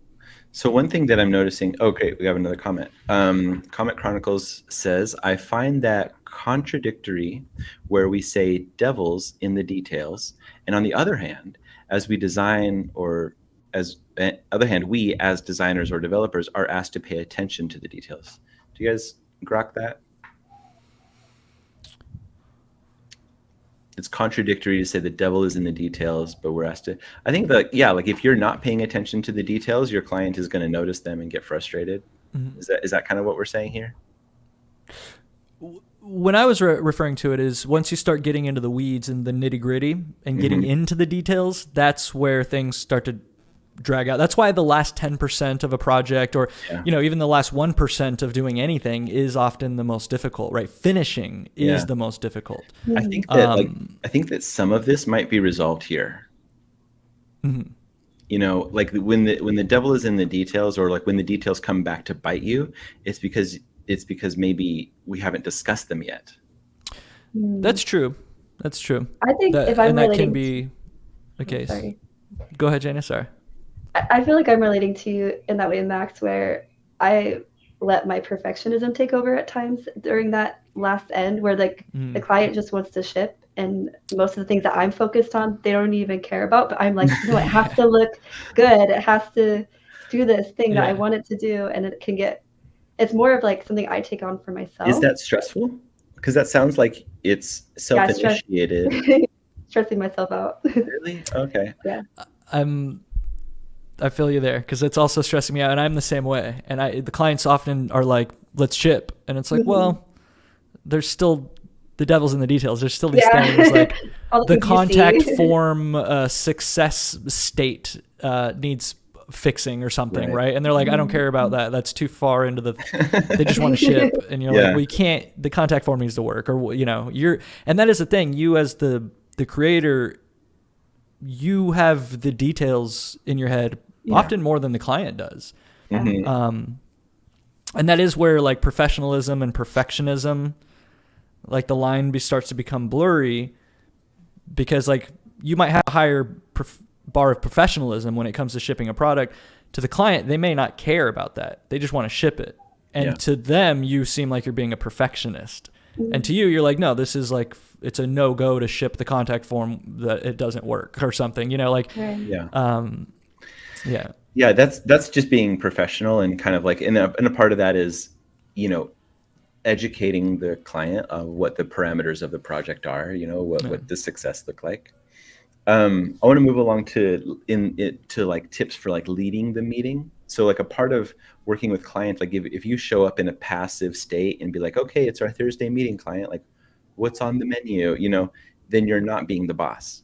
So one thing that I'm noticing, okay, we have another comment. Comet Chronicles says, I find that contradictory where we say devils in the details, and on the other hand, as we design, or as other hand, we as designers or developers are asked to pay attention to the details. Do you guys grok that? It's contradictory to say the devil is in the details, but we're asked to. I think that, like if you're not paying attention to the details, your client is going to notice them and get frustrated. Is that kind of what we're saying here? When I was referring to it is once you start getting into the weeds and the nitty gritty and getting into the details, that's where things start to drag out. That's why the last 10% of a project, or even the last 1% of doing anything, is often the most difficult, right? Finishing is the most difficult. I think that I think that some of this might be resolved here. Like when the devil is in the details, or like when the details come back to bite you, it's because maybe we haven't discussed them yet. That's true. I think if I'm that relating can be the case. Sorry. Go ahead, Jana. Sorry. I feel like I'm relating to you in that way, Max, where I let my perfectionism take over at times during that last end, where like the client just wants to ship, and most of the things that I'm focused on, they don't even care about. But I'm like, no, it has to look good. It has to do this thing that I want it to do, and it's more of like something I take on for myself. Is that stressful? Because that sounds like it's self-initiated. Stressing myself out. Really? Okay. Yeah. I feel you there, because it's also stressing me out, and I'm the same way. And the clients often are like, "Let's ship," and it's like, well, there's still the devil's in the details. There's still these things like the contact form success state needs fixing or something, right? And they're like, I don't care about that. That's too far into they just want to ship. And you're like, we can't, the contact form needs to work, or, and that is the thing. You as the creator, you have the details in your head often more than the client does. And that is where like professionalism and perfectionism, like the line starts to become blurry, because like you might have a higher bar of professionalism when it comes to shipping a product. To the client, they may not care about that. They just want to ship it. And to them, you seem like you're being a perfectionist. And to you, you're like, no, this is like, it's a no-go to ship the contact form, that it doesn't work or something, that's just being professional, and kind of like, and a part of that is, educating the client of what the parameters of the project are, what the success look like. I want to move along to like tips for like leading the meeting. So like a part of working with clients, like if you show up in a passive state and be like, okay, it's our Thursday meeting, client, like what's on the menu, then you're not being the boss.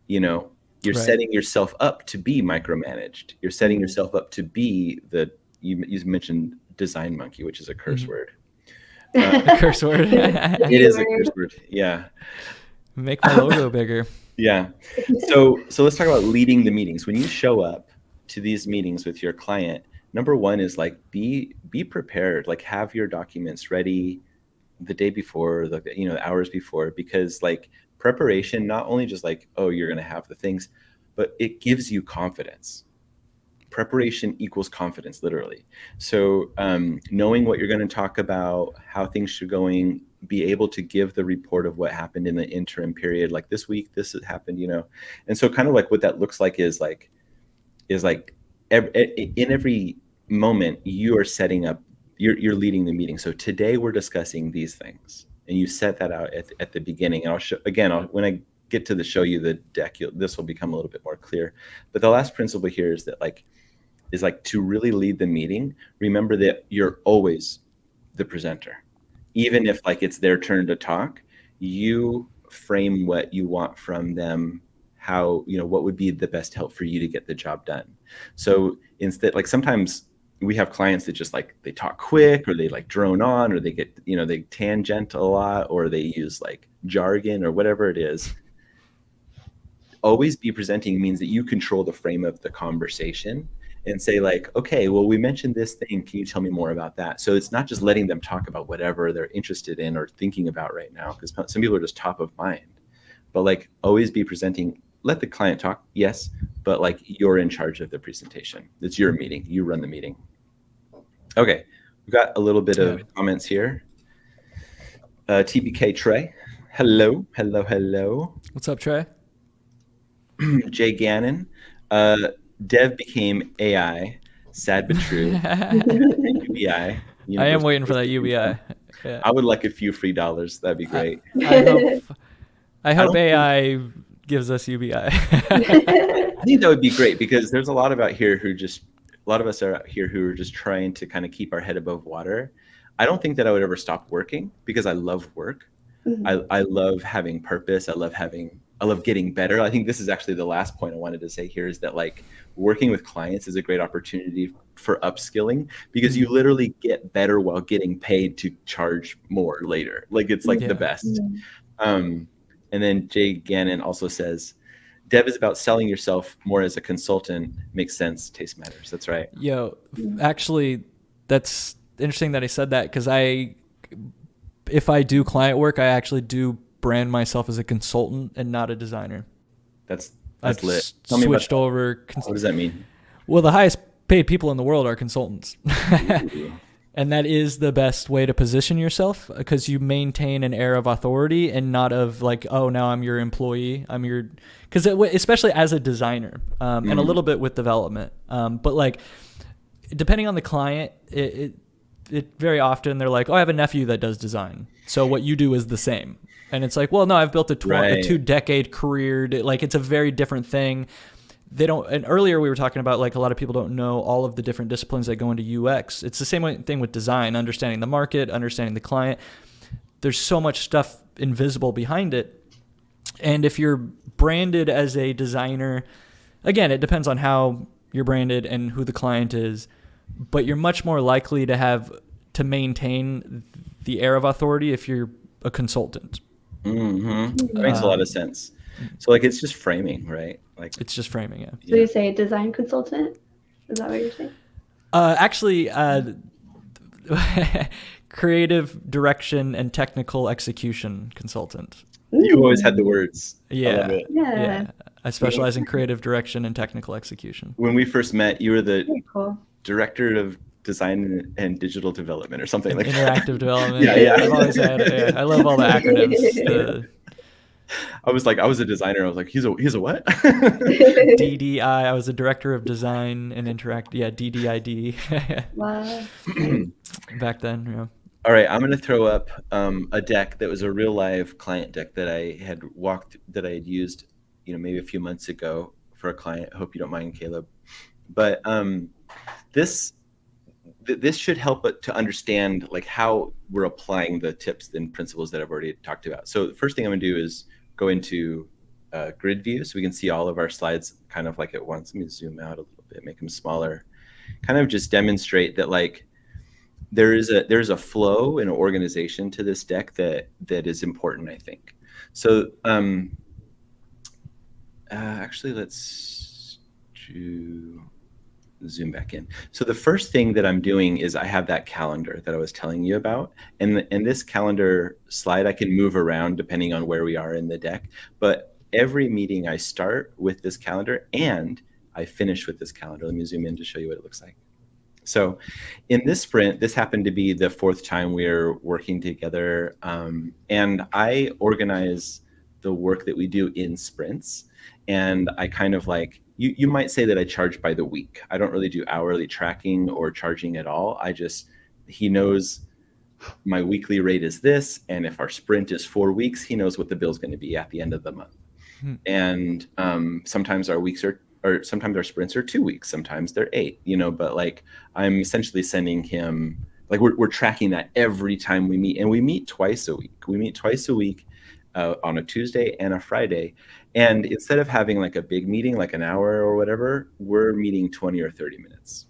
You're setting yourself up to be micromanaged. You're setting yourself up to be you mentioned design monkey, which is a curse word. A curse word. It is a curse word. Yeah. Make my logo bigger. Yeah. So let's talk about leading the meetings. When you show up to these meetings with your client, number one is like be prepared. Like have your documents ready the day before, the hours before, because like preparation, not only just like, oh, you're going to have the things, but it gives you confidence. Preparation equals confidence, literally. So knowing what you're going to talk about, how things should going, be able to give the report of what happened in the interim period, like this week, this has happened, And so kind of like what that looks like is like in every moment you are setting up, you're leading the meeting. So today we're discussing these things, and you set that out at the beginning. And I'll show again, when I get to show you the deck, this will become a little bit more clear. But the last principle here is that to really lead the meeting, remember that you're always the presenter. Even if like it's their turn to talk, you frame what you want from them, how, what would be the best help for you to get the job done. So instead, like sometimes we have clients that just like, they talk quick, or they like drone on, or they get, they tangent a lot, or they use like jargon or whatever it is. Always be presenting means that you control the frame of the conversation, and say like, okay, well, we mentioned this thing. Can you tell me more about that? So it's not just letting them talk about whatever they're interested in or thinking about right now, because some people are just top of mind. But like always be presenting, let the client talk, yes, but like you're in charge of the presentation. It's your meeting. You run the meeting. Okay, we've got a little bit of comments here. TBK Trey, hello. What's up, Trey? Jay Gannon, Dev became AI, sad but true. UBI. I am waiting for that UBI. Yeah. I would like a few free dollars. That'd be great. I hope AI gives us UBI. I think that would be great, because there's a lot of us out here who are just trying to kind of keep our head above water. I don't think that I would ever stop working, because I love work. I love having purpose. I love having getting better. I think this is actually the last point I wanted to say here, is that like working with clients is a great opportunity for upskilling, because you literally get better while getting paid to charge more later. Like it's like the best. And then Jay Gannon also says, Dev is about selling yourself more as a consultant. Makes sense. Taste matters. That's right. Yo, actually, that's interesting that he said that, because if I do client work, I actually do brand myself as a consultant and not a designer. That's I've lit. Switched over. What does that mean? Well, the highest paid people in the world are consultants. And that is the best way to position yourself, because you maintain an air of authority and not of like, oh, now I'm your employee. I'm your, because especially as a designer, and a little bit with development. But like, depending on the client, it very often they're like, oh, I have a nephew that does design, so what you do is the same. And it's like, well, no, I've built a 2-decade career. Like, it's a very different thing. They don't, and earlier we were talking about like a lot of people don't know all of the different disciplines that go into UX. It's the same thing with design, understanding the market, understanding the client. There's so much stuff invisible behind it. And if you're branded as a designer, again, it depends on how you're branded and who the client is, but you're much more likely to maintain the air of authority if you're a consultant. That makes a lot of sense. So like, it's just framing, right? Like, it's just framing, yeah. So you say design consultant? Is that what you're saying? Actually, creative direction and technical execution consultant. You always had the words. Yeah. I love it. Yeah. I specialize in creative direction and technical execution. When we first met, you were the Cool. director of design and digital development or something like Interactive that. development. Yeah. I've always had I love all the acronyms. I was a designer. I was like, he's a what? DDI. I was a director of design and interact. Yeah, DDID. Wow. Back then, yeah. All right, I'm going to throw up a deck that was a real live client deck that I had used, maybe a few months ago for a client. I hope you don't mind, Caleb. But this should help to understand like how we're applying the tips and principles that I've already talked about. So the first thing I'm going to do is go into grid view so we can see all of our slides kind of like at once. Let me zoom out a little bit, make them smaller. Kind of just demonstrate that like there's a flow and an organization to this deck that is important, I think. So actually, let's zoom back in. So the first thing that I'm doing is I have that calendar that I was telling you about, and this calendar slide I can move around depending on where we are in the deck, but every meeting I start with this calendar and I finish with this calendar. Let me zoom in to show you what it looks like. So in this sprint, this happened to be the 4th time we're working together, and I organize the work that we do in sprints, and I kind of like, you might say that I charge by the week. I don't really do hourly tracking or charging at all. He knows my weekly rate is this, and if our sprint is 4 weeks, he knows what the bill's going to be at the end of the month. And sometimes our weeks sometimes our sprints are 2 weeks, sometimes they're 8, but like I'm essentially sending him, like we're tracking that every time we meet, and we meet twice a week. We meet twice a week on a Tuesday and a Friday. And instead of having like a big meeting, like an hour or whatever, we're meeting 20 or 30 minutes.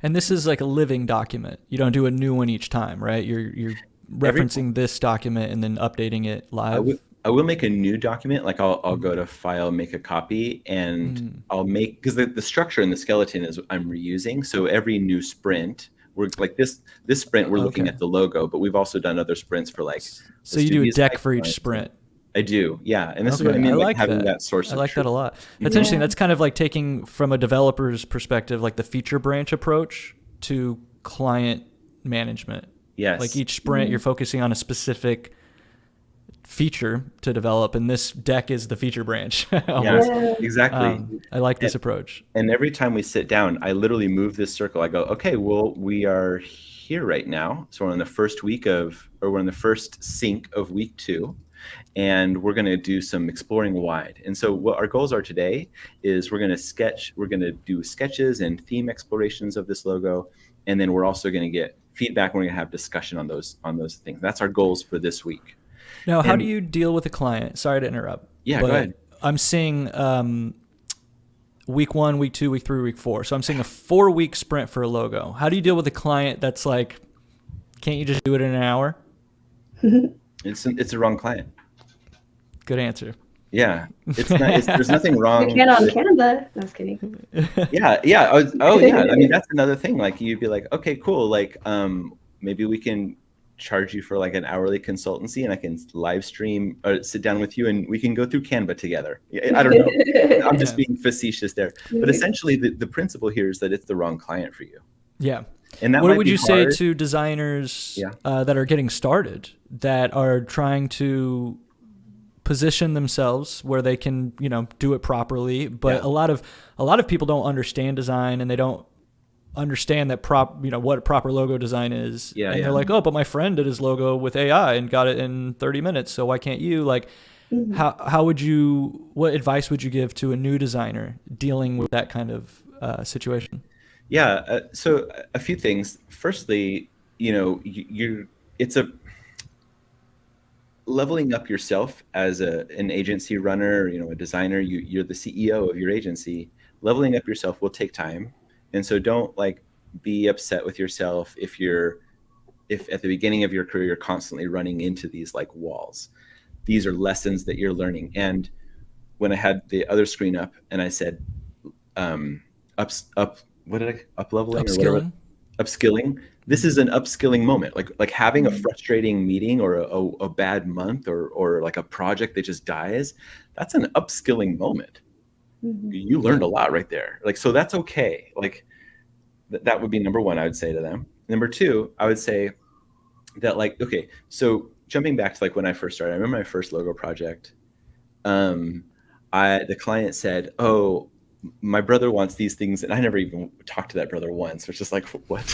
And this is like a living document. You don't do a new one each time, right? You're referencing this document and then updating it live. I will make a new document. Like I'll go to file, make a copy, and I'll make, because the structure and the skeleton is I'm reusing. So every new sprint, we're like this sprint, we're looking at the logo, but we've also done other sprints for like. So you do a deck for each sprint. I do, yeah. And this is what I mean, like having that source of truth. I like that a lot. That's interesting. That's kind of like taking from a developer's perspective, like the feature branch approach to client management. Yes. Like each sprint, you're focusing on a specific feature to develop, and this deck is the feature branch. Yeah, exactly. I like this approach. And every time we sit down, I literally move this circle. I go, okay, well, we are here right now. So we're in the first we're in the first sync of week 2. And we're going to do some exploring wide. And so what our goals are today is we're going to do sketches and theme explorations of this logo. And then we're also going to get feedback. We're going to have discussion on those things. That's our goals for this week. Now, how do you deal with a client? Sorry to interrupt. Yeah, go ahead. I'm seeing week 1, week 2, week 3, week 4. So I'm seeing a 4-week sprint for a logo. How do you deal with a client that's like, can't you just do it in an hour? It's the wrong client. Good answer. Yeah, it's not. There's nothing wrong. You can on Canva. No, I was kidding. Yeah. Yeah. I mean, that's another thing. Like, you'd be like, okay, cool. Like, maybe we can charge you for like an hourly consultancy, and I can live stream or sit down with you, and we can go through Canva together. I don't know. I'm just being facetious there, but essentially, the principle here is that it's the wrong client for you. Yeah. And that what might would be you hard. say to designers that are getting started, that are trying to position themselves where they can, do it properly, but a lot of people don't understand design, and they don't understand that what proper logo design is. And they're like, oh, but my friend did his logo with AI and got it in 30 minutes, so why can't you? Like, what advice would you give to a new designer dealing with that kind of situation? Yeah. So a few things. Firstly, it's a leveling up yourself as an agency runner, a designer. You're the CEO of your agency. Leveling up yourself will take time, and so don't like be upset with yourself if at the beginning of your career you're constantly running into these like walls. These are lessons that you're learning. And when I had the other screen up and I said upskilling. This is an upskilling moment, like having a frustrating meeting or a bad month or like a project that just dies. That's an upskilling moment. You learned a lot right there. Like, so that's okay. Like that would be number one, I would say to them. Number two, I would say that like, okay, so jumping back to like when I first started, I remember my first logo project. The client said, oh, my brother wants these things, and I never even talked to that brother once, which is like, what?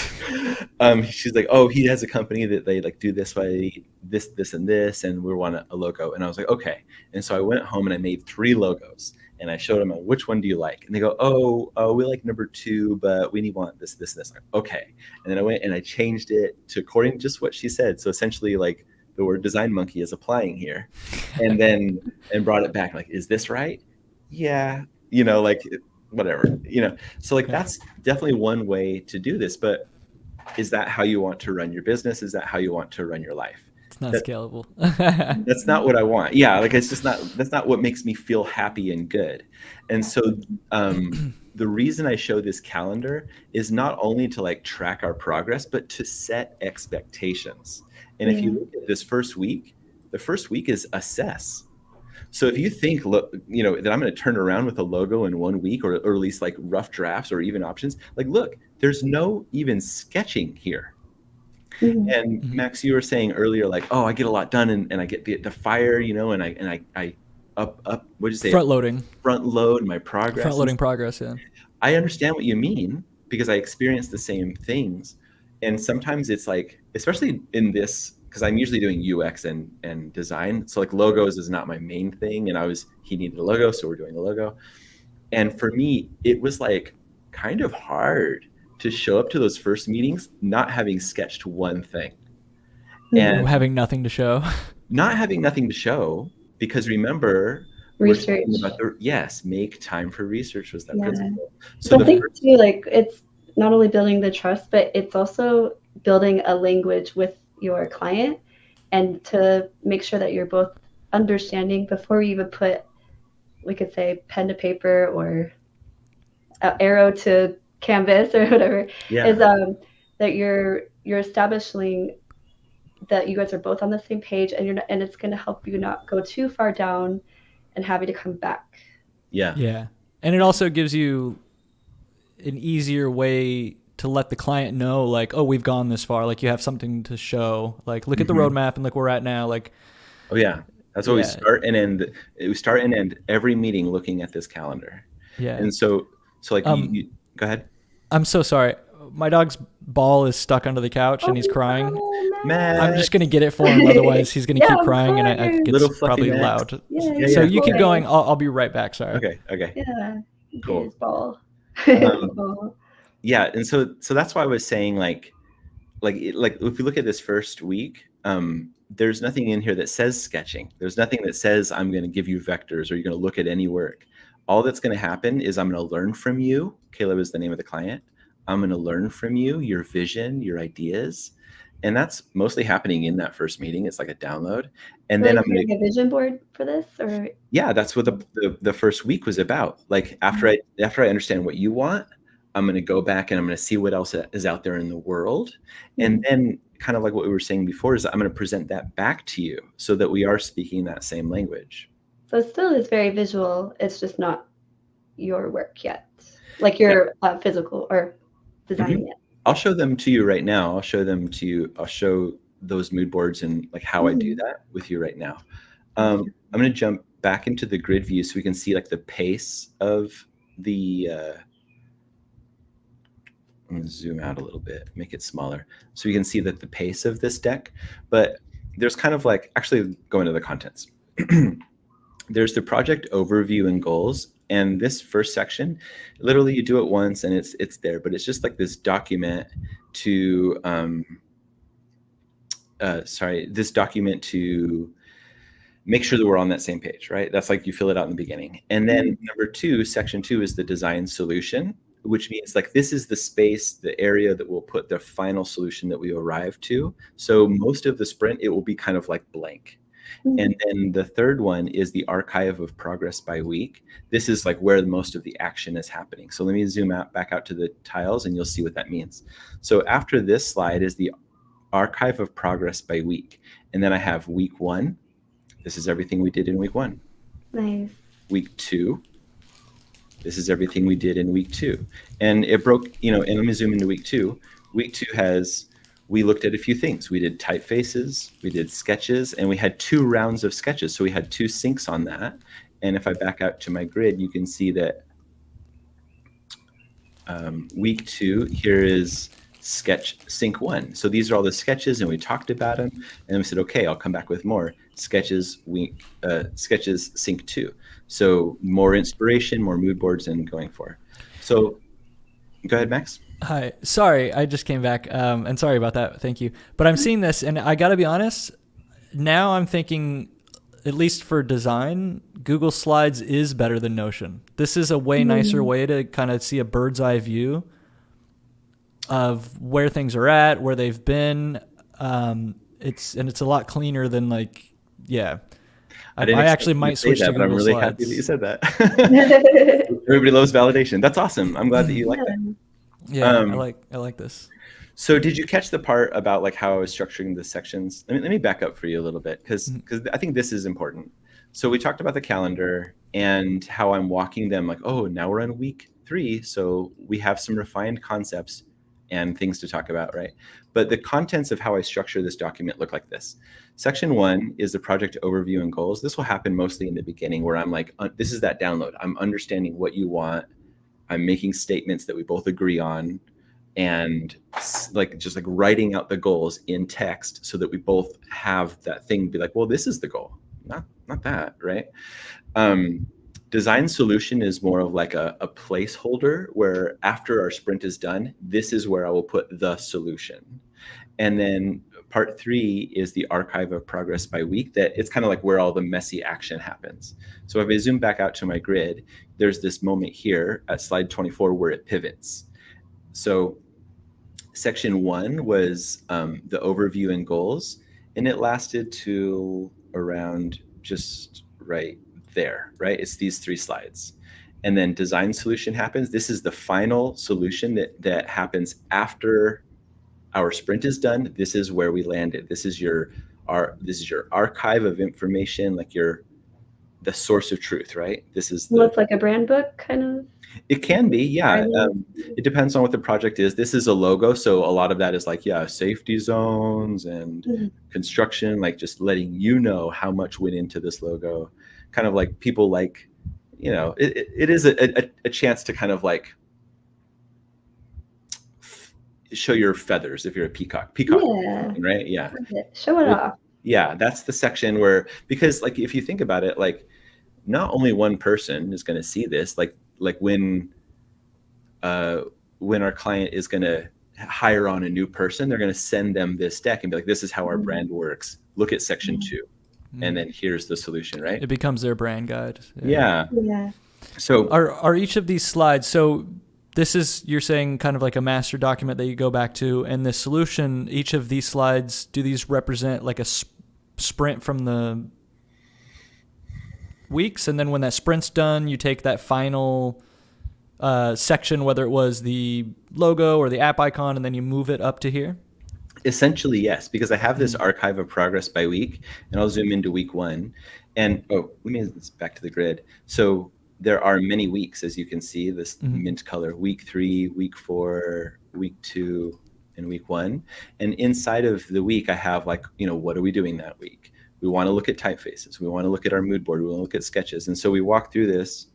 She's like, oh, he has a company that they like do this way, this, and this, and we want a logo. And I was like, okay. And so I went home and I made 3 logos, and I showed them, which one do you like? And they go, oh, we like number 2, but we want this, this, this. Like, okay. And then I went and I changed it to according to just what she said. So essentially, like, the word design monkey is applying here, and brought it back. Like, is this right? Yeah. Like whatever, so like that's definitely one way to do this. But is that how you want to run your business? Is that how you want to run your life? It's not scalable. That's not what I want. Yeah. Like, it's just that's not what makes me feel happy and good. And so the reason I show this calendar is not only to like track our progress, but to set expectations. And if you look at this first week, the first week is assess. So if you think, that I'm going to turn around with a logo in 1 week, or at least like rough drafts or even options, like, look, there's no even sketching here. And Max, you were saying earlier, like, oh, I get a lot done and I get the fire, and I what did you say? Front load my progress. Front loading progress. Yeah. I understand what you mean, because I experience the same things. And sometimes it's like, especially in this, because I'm usually doing UX and design. So like logos is not my main thing. And he needed a logo, so we're doing a logo. And for me, it was like kind of hard to show up to those first meetings not having sketched one thing. And having nothing to show. Not having nothing to show, because remember, research. Make time for research was that principle. So I think too, like, it's not only building the trust, but it's also building a language with your client, and to make sure that you're both understanding before you even put, we could say, pen to paper or arrow to canvas or whatever, is that you're establishing that you guys are both on the same page, and it's going to help you not go too far down and having to come back. Yeah. And it also gives you an easier way to let the client know, like, oh, we've gone this far. Like, you have something to show. Like, look at the roadmap and look where we're at now. Like, oh yeah, that's what we start and end. We start and end every meeting looking at this calendar. Yeah. And so like, you go ahead. I'm so sorry. My dog's ball is stuck under the couch and he's crying. Max. I'm just gonna get it for him, otherwise he's gonna keep crying, and it's probably Max. loud. So you keep going. I'll be right back. Sorry. Okay. Yeah. Cool. His ball. Yeah, and so that's why I was saying like if you look at this first week, there's nothing in here that says sketching. There's nothing that says I'm going to give you vectors or you're going to look at any work. All that's going to happen is I'm going to learn from you. Caleb is the name of the client. I'm going to learn from you, your vision, your ideas. And that's mostly happening in that first meeting. It's like a download. And So then like I'm going to, a vision board for this, or yeah, that's what the first week was about. Like after I understand what you want, I'm going to go back and I'm going to see what else is out there in the world. And then kind of like what we were saying before is I'm going to present that back to you so that we are speaking that same language. So it still is very visual. It's just not your work yet, like your physical or designing it. I'll show them to you right now. I'll show them to you. I'll show those mood boards and like how I do that with you right now. I'm going to jump back into the grid view so we can see like the pace of the, I'm going to zoom out a little bit, make it smaller. So you can see that the pace of this deck, but there's kind of like, actually go into the contents. There's the project overview and goals. And this first section, literally you do it once and it's there, but it's just like this document to, this document to make sure that we're on that same page, right? That's like you fill it out in the beginning. And then number 2, section 2 is the design solution, which means like this is the space, the area that we'll put the final solution that we arrive to. So most of the sprint, it will be kind of like blank. And then the third one is the archive of progress by week. This is like where most of the action is happening. So let me zoom out back out to the tiles and you'll see what that means. So after this slide is the archive of progress by week. And then I have week 1. This is everything we did in week 1. Nice. Week 2. This is everything we did in week 2. And it broke, and let me zoom into week 2. Week 2 has, we looked at a few things. We did typefaces, we did sketches, and we had 2 rounds of sketches. So we had 2 syncs on that. And if I back out to my grid, you can see that week 2, here is sketch sync 1. So these are all the sketches and we talked about them. And we said, okay, I'll come back with more sketches sketches sync 2. So more inspiration, more mood boards and going for. So go ahead, Max. Hi. Sorry, I just came back. And sorry about that. Thank you. But I'm seeing this and I got to be honest, now I'm thinking, at least for design, Google Slides is better than Notion. This is a way nicer way to kind of see a bird's eye view of where things are at, where they've been. It's a lot cleaner than like, yeah. I actually might switch to Google but I'm really Slides. happy that you said that. Everybody loves validation. That's awesome. I'm glad that you like that. Yeah, I like this. So did you catch the part about like how I was structuring the sections? Let me back up for you a little bit because I think this is important. So we talked about the calendar and how I'm walking them like, oh, now we're on week 3. So we have some refined concepts and things to talk about, right? But the contents of how I structure this document look like this. Section 1 is the project overview and goals. This will happen mostly in the beginning where I'm like, this is that download. I'm understanding what you want. I'm making statements that we both agree on and like just like writing out the goals in text so that we both have that thing be like, well, this is the goal, not that, right? Design solution is more of like a placeholder where after our sprint is done, this is where I will put the solution. And then part 3 is the archive of progress by week, that it's kind of like where all the messy action happens. So if I zoom back out to my grid, there's this moment here at slide 24 where it pivots. So section 1 was the overview and goals, and it lasted to around just right there, right? It's these 3 slides. And then design solution happens. This is the final solution that happens after our sprint is done. This is where we landed. This is your archive of information, like the source of truth, right? This is Looks like a brand book kind of. It can be, yeah. It depends on what the project is. This is a logo, so a lot of that is like, yeah, safety zones and construction, like just letting you know how much went into this logo. Kind of like people like, it is a chance to kind of like show your feathers if you're a peacock, Yeah. right? Yeah. Show it off. Yeah, that's the section where, because like if you think about it, like not only one person is going to see this, like when our client is going to hire on a new person, they're going to send them this deck and be like, this is how our brand works. Look at section 2. And then here's the solution, right? It becomes their brand guide. Yeah. So are each of these slides, so this is, you're saying, kind of like a master document that you go back to, and the solution, each of these slides, do these represent like a sprint from the weeks, and then when that sprint's done, you take that final section, whether it was the logo or the app icon, and then you move it up to here? Essentially, yes, because I have this archive of progress by week, and I'll zoom into week 1. And back to the grid. So there are many weeks, as you can see, this mint color, week 3, week 4, week 2, and week 1. And inside of the week, I have like, what are we doing that week? We want to look at typefaces. We want to look at our mood board. We want to look at sketches. And so we walk through this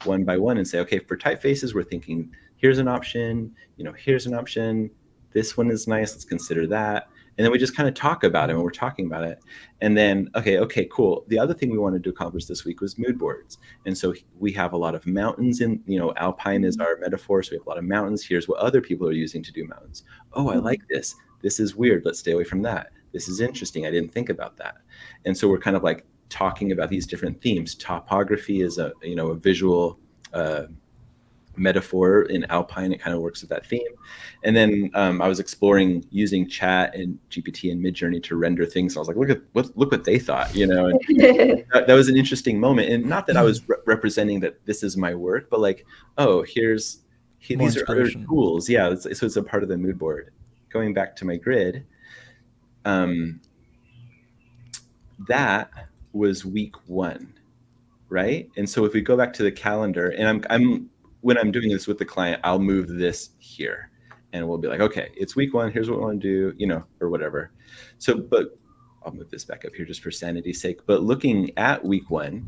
one by one and say, okay, for typefaces, we're thinking, here's an option, here's an option. This one is nice. Let's consider that. And then we just kind of talk about it when we're talking about it. And then, okay, cool. The other thing we wanted to accomplish this week was mood boards. And so we have a lot of mountains in, alpine is our metaphor. So we have a lot of mountains. Here's what other people are using to do mountains. Oh, I like this. This is weird. Let's stay away from that. This is interesting. I didn't think about that. And so we're kind of like talking about these different themes. Topography is a visual metaphor. In alpine, it kind of works with that theme. And then I was exploring using chat and GPT and Midjourney to render things. I was like, look what they thought, and that was an interesting moment. And not that I was representing that this is my work, but like, these are other tools. Yeah, so it's a part of the mood board. Going back to my grid, that was week 1, right? And so if we go back to the calendar, and I'm when I'm doing this with the client, I'll move this here, and we'll be like, okay, it's week 1. Here's what we want to do, or whatever. So, but I'll move this back up here just for sanity's sake. But looking at week 1,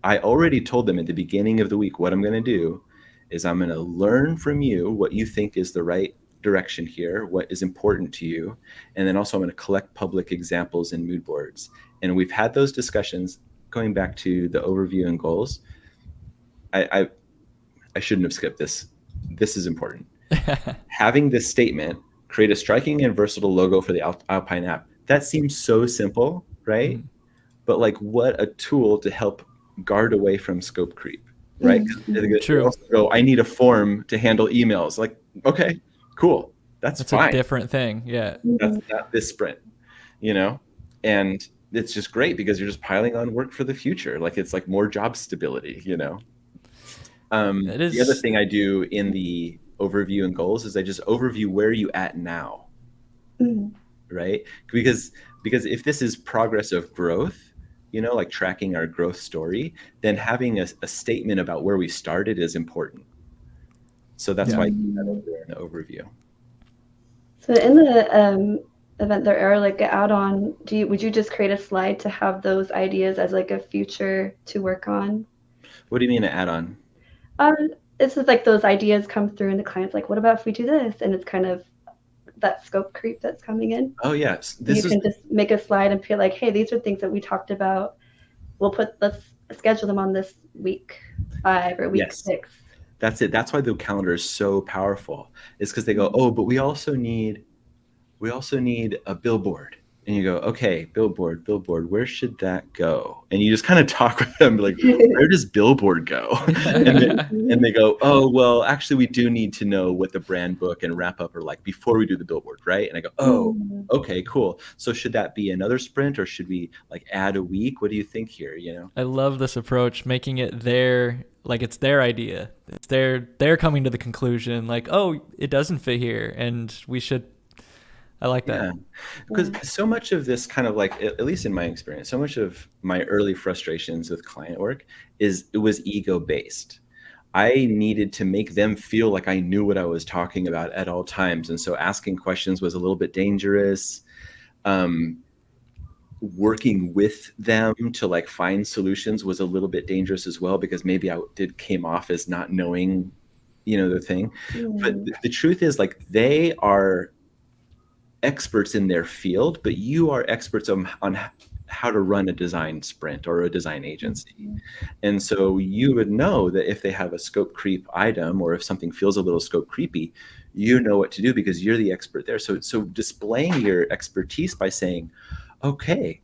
I already told them at the beginning of the week, what I'm going to do is I'm going to learn from you what you think is the right direction here, what is important to you. And then also I'm going to collect public examples and mood boards. And we've had those discussions going back to the overview and goals. I shouldn't have skipped this. This is important. Having this statement, create a striking and versatile logo for the Alpine app. That seems so simple, right? But like, what a tool to help guard away from scope creep, right? True. Go, I need a form to handle emails. Like, okay, cool. That's fine. A different thing. Yeah. That's not this sprint, and it's just great because you're just piling on work for the future. Like, it's like more job stability, The other thing I do in the overview and goals is I just overview where you at now, right? Because if this is progress of growth, like tracking our growth story, then having a statement about where we started is important. So that's why I do that over there in the overview. So in the event there are like an add-on, would you just create a slide to have those ideas as like a future to work on? What do you mean an add-on? It's just like those ideas come through and the client's like, what about if we do this? And it's kind of that scope creep that's coming in. Oh yes. You can just make a slide and feel like, hey, these are things that we talked about. Let's schedule them on this week 5 or week 6. That's it. That's why the calendar is so powerful. It's because they go, oh, but we also need a billboard. And you go, okay, billboard, where should that go? And you just kind of talk with them like, where does billboard go? and they go, oh, well, actually, we do need to know what the brand book and wrap up are like before we do the billboard, right? And I go, oh, okay, cool. So should that be another sprint, or should we like add a week? What do you think here? I love this approach, making it like it's their idea. It's they're coming to the conclusion like, oh, it doesn't fit here, and we should. I like that. Because so much of this kind of like, at least in my experience, so much of my early frustrations with client work it was ego based. I needed to make them feel like I knew what I was talking about at all times. And so asking questions was a little bit dangerous. Working with them to like find solutions was a little bit dangerous as well, because maybe I came off as not knowing, the thing. But the truth is, like, they are experts in their field, but you are experts on how to run a design sprint or a design agency. And so you would know that if they have a scope creep item, or if something feels a little scope creepy, you know what to do because you're the expert there. So displaying your expertise by saying, okay,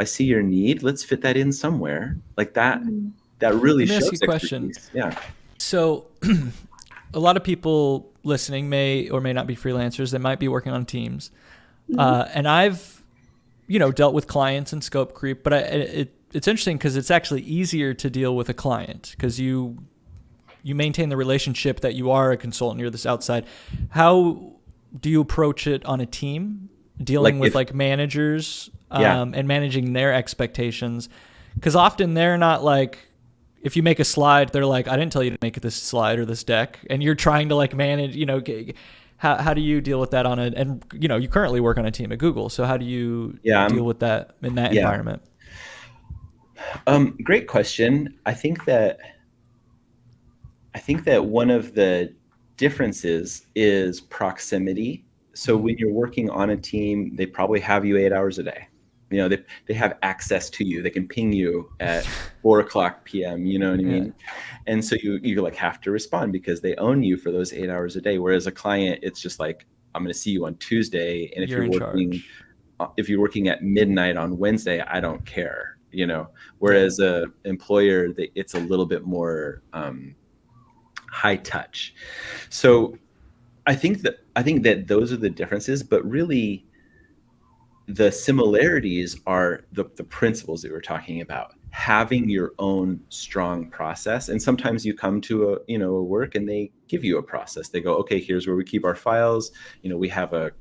I see your need, let's fit that in somewhere, like that really Let me ask you shows a question. expertise. Yeah. So a lot of people listening may or may not be freelancers. They might be working on teams. And I've, dealt with clients and scope creep, but it's interesting because it's actually easier to deal with a client because you maintain the relationship that you are a consultant, you're this outside. How do you approach it on a team, dealing with managers and managing their expectations? Because often they're not like, if you make a slide, they're like, I didn't tell you to make this slide or this deck. And you're trying to manage, how do you deal with that and you currently work on a team at Google. So how do you deal with that in that environment? Great question. I think that one of the differences is proximity. So when you're working on a team, they probably have you 8 hours a day. They have access to you. They can ping you at 4:00 p.m. You know what I mean? And so you have to respond because they own you for those 8 hours a day. Whereas a client, it's just like, I'm going to see you on Tuesday, and if you're working at midnight on Wednesday, I don't care. Whereas a employer, it's a little bit more high touch. So I think that those are the differences, but really the similarities are the principles that we're talking about, having your own strong process. And sometimes you come to a work and they give you a process. They go, okay, here's where we keep our files. We have a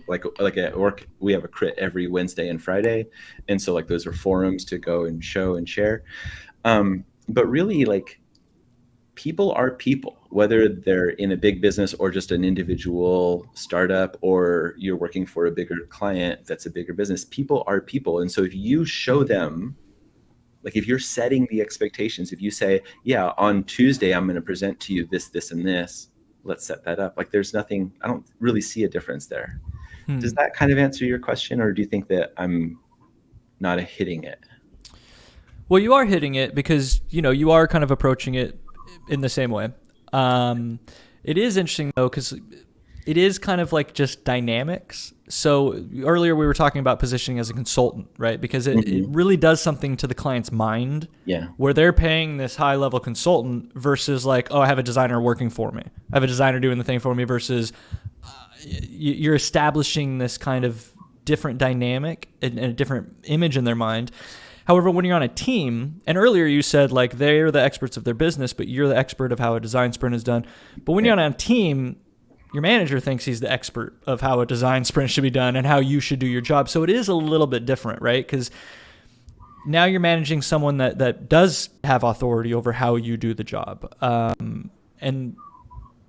like at work, we have a crit every Wednesday and Friday. And so those are forums to go and show and share. But really people are people, whether they're in a big business or just an individual startup, or you're working for a bigger client that's a bigger business. People are people. And so if you show them, if you're setting the expectations, if you say, yeah, on Tuesday, I'm going to present to you this, and this, let's set that up. There's nothing, I don't really see a difference there. Does that kind of answer your question? Or do you think that I'm not hitting it? Well, you are hitting it because, you are kind of approaching it in the same way. It is interesting though, because it is kind of just dynamics. So earlier we were talking about positioning as a consultant, right? Because it really does something to the client's mind, where they're paying this high level consultant versus I have a designer working for me. I have a designer doing the thing for me versus you're establishing this kind of different dynamic and a different image in their mind. However, when you're on a team, and earlier you said they're the experts of their business, but you're the expert of how a design sprint is done. But when you're on a team, your manager thinks he's the expert of how a design sprint should be done and how you should do your job. So it is a little bit different, right? Because now you're managing someone that does have authority over how you do the job. And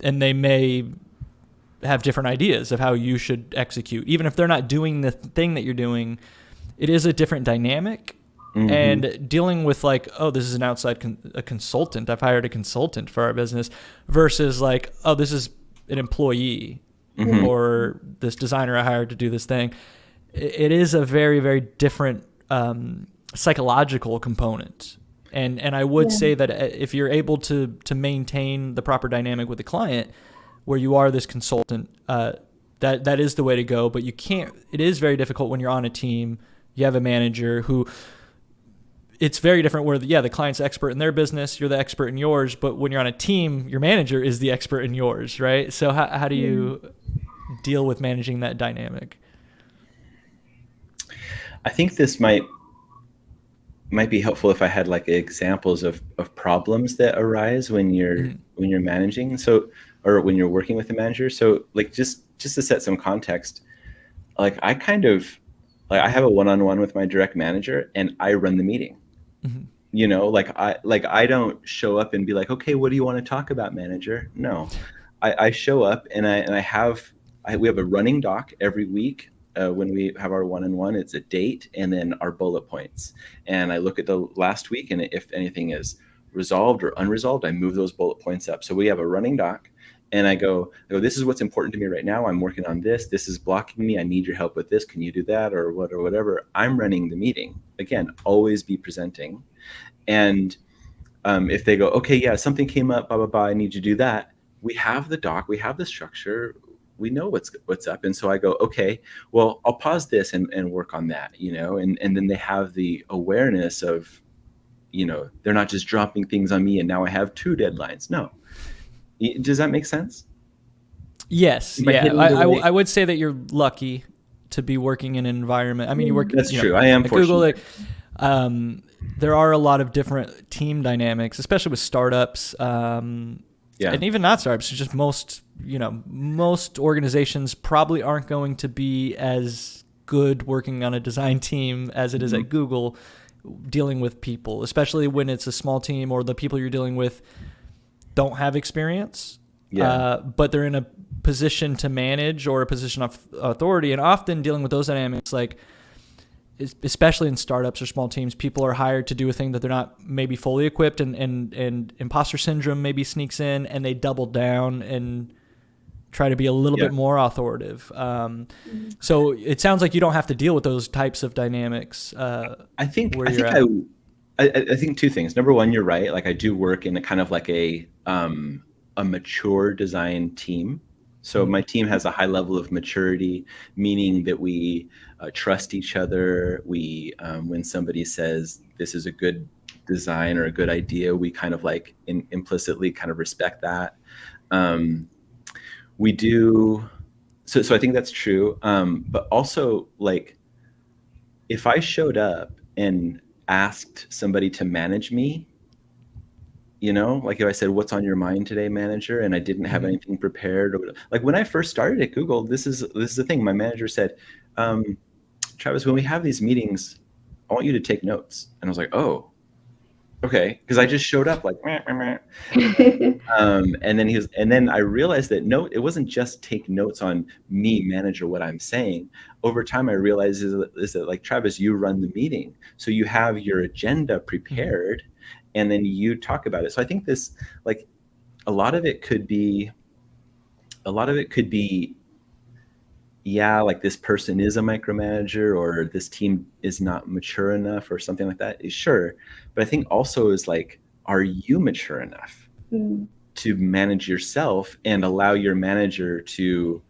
they may have different ideas of how you should execute. Even if they're not doing the thing that you're doing, it is a different dynamic. And dealing with this is an outside a consultant. I've hired a consultant for our business versus this is an employee or this designer I hired to do this thing. It is a very, very different psychological component. And I would say that if you're able to maintain the proper dynamic with the client, where you are this consultant, that is the way to go. But you can't. It is very difficult when you're on a team. You have a manager who. It's very different where, the client's expert in their business, you're the expert in yours, but when you're on a team, your manager is the expert in yours, right? So how do you deal with managing that dynamic? I think this might be helpful if I had examples of problems that arise when you're managing, or when you're working with a manager. So just to set some context, I kind of I have a one-on-one with my direct manager and I run the meeting. I don't show up and be like, okay, what do you want to talk about, manager? No, I show up and we have a running doc every week. When we have our one-on-one, it's a date and then our bullet points. And I look at the last week, and if anything is resolved or unresolved, I move those bullet points up. So we have a running doc. And I go, this is what's important to me right now. I'm working on this. This is blocking me. I need your help with this. Can you do that or whatever? I'm running the meeting. Again, always be presenting. And if they go, okay, yeah, something came up, blah, blah, blah, I need you to do that. we have the doc, we have the structure, we know what's up. And so I go, okay, well, I'll pause this and work on that, and then they have the awareness of, they're not just dropping things on me and now I have 2 deadlines. No. Does that make sense? Yes. Am I Yeah. hitting the right- I would say that you're lucky to be working in an environment. I mean, you work. That's true. I am at Google. fortunate. There are a lot of different team dynamics, especially with startups. Yeah. And even not startups. Just most organizations probably aren't going to be as good working on a design team as it is at Google, dealing with people, especially when it's a small team or the people you're dealing with don't have experience. Yeah. But they're in a position to manage or a position of authority. And often dealing with those dynamics, like especially in startups or small teams, people are hired to do a thing that they're not maybe fully equipped, and imposter syndrome maybe sneaks in and they double down and try to be a little bit more authoritative. So it sounds like you don't have to deal with those types of dynamics. I think 2 things. Number one, you're right. Like I do work in a kind of like a mature design team. So my team has a high level of maturity, meaning that we trust each other. We, when somebody says this is a good design or a good idea, we kind of like implicitly kind of respect that. We do. So I think that's true. But also, like, if I showed up and asked somebody to manage me, like if I said, what's on your mind today, manager? And I didn't have anything prepared. Or like when I first started at Google, this is the thing. My manager said, Travis, when we have these meetings, I want you to take notes. And I was like, oh, okay. Because I just showed up like, meh, meh, meh. And then I realized that it wasn't just take notes on me, manager, what I'm saying. Over time, I realized is that like, Travis, you run the meeting. So you have your agenda prepared. And then you talk about it. So I think this, like, a lot of it could be, yeah, like this person is a micromanager or this team is not mature enough or something like that. Sure. But I think also is like, are you mature enough to manage yourself and allow your manager to,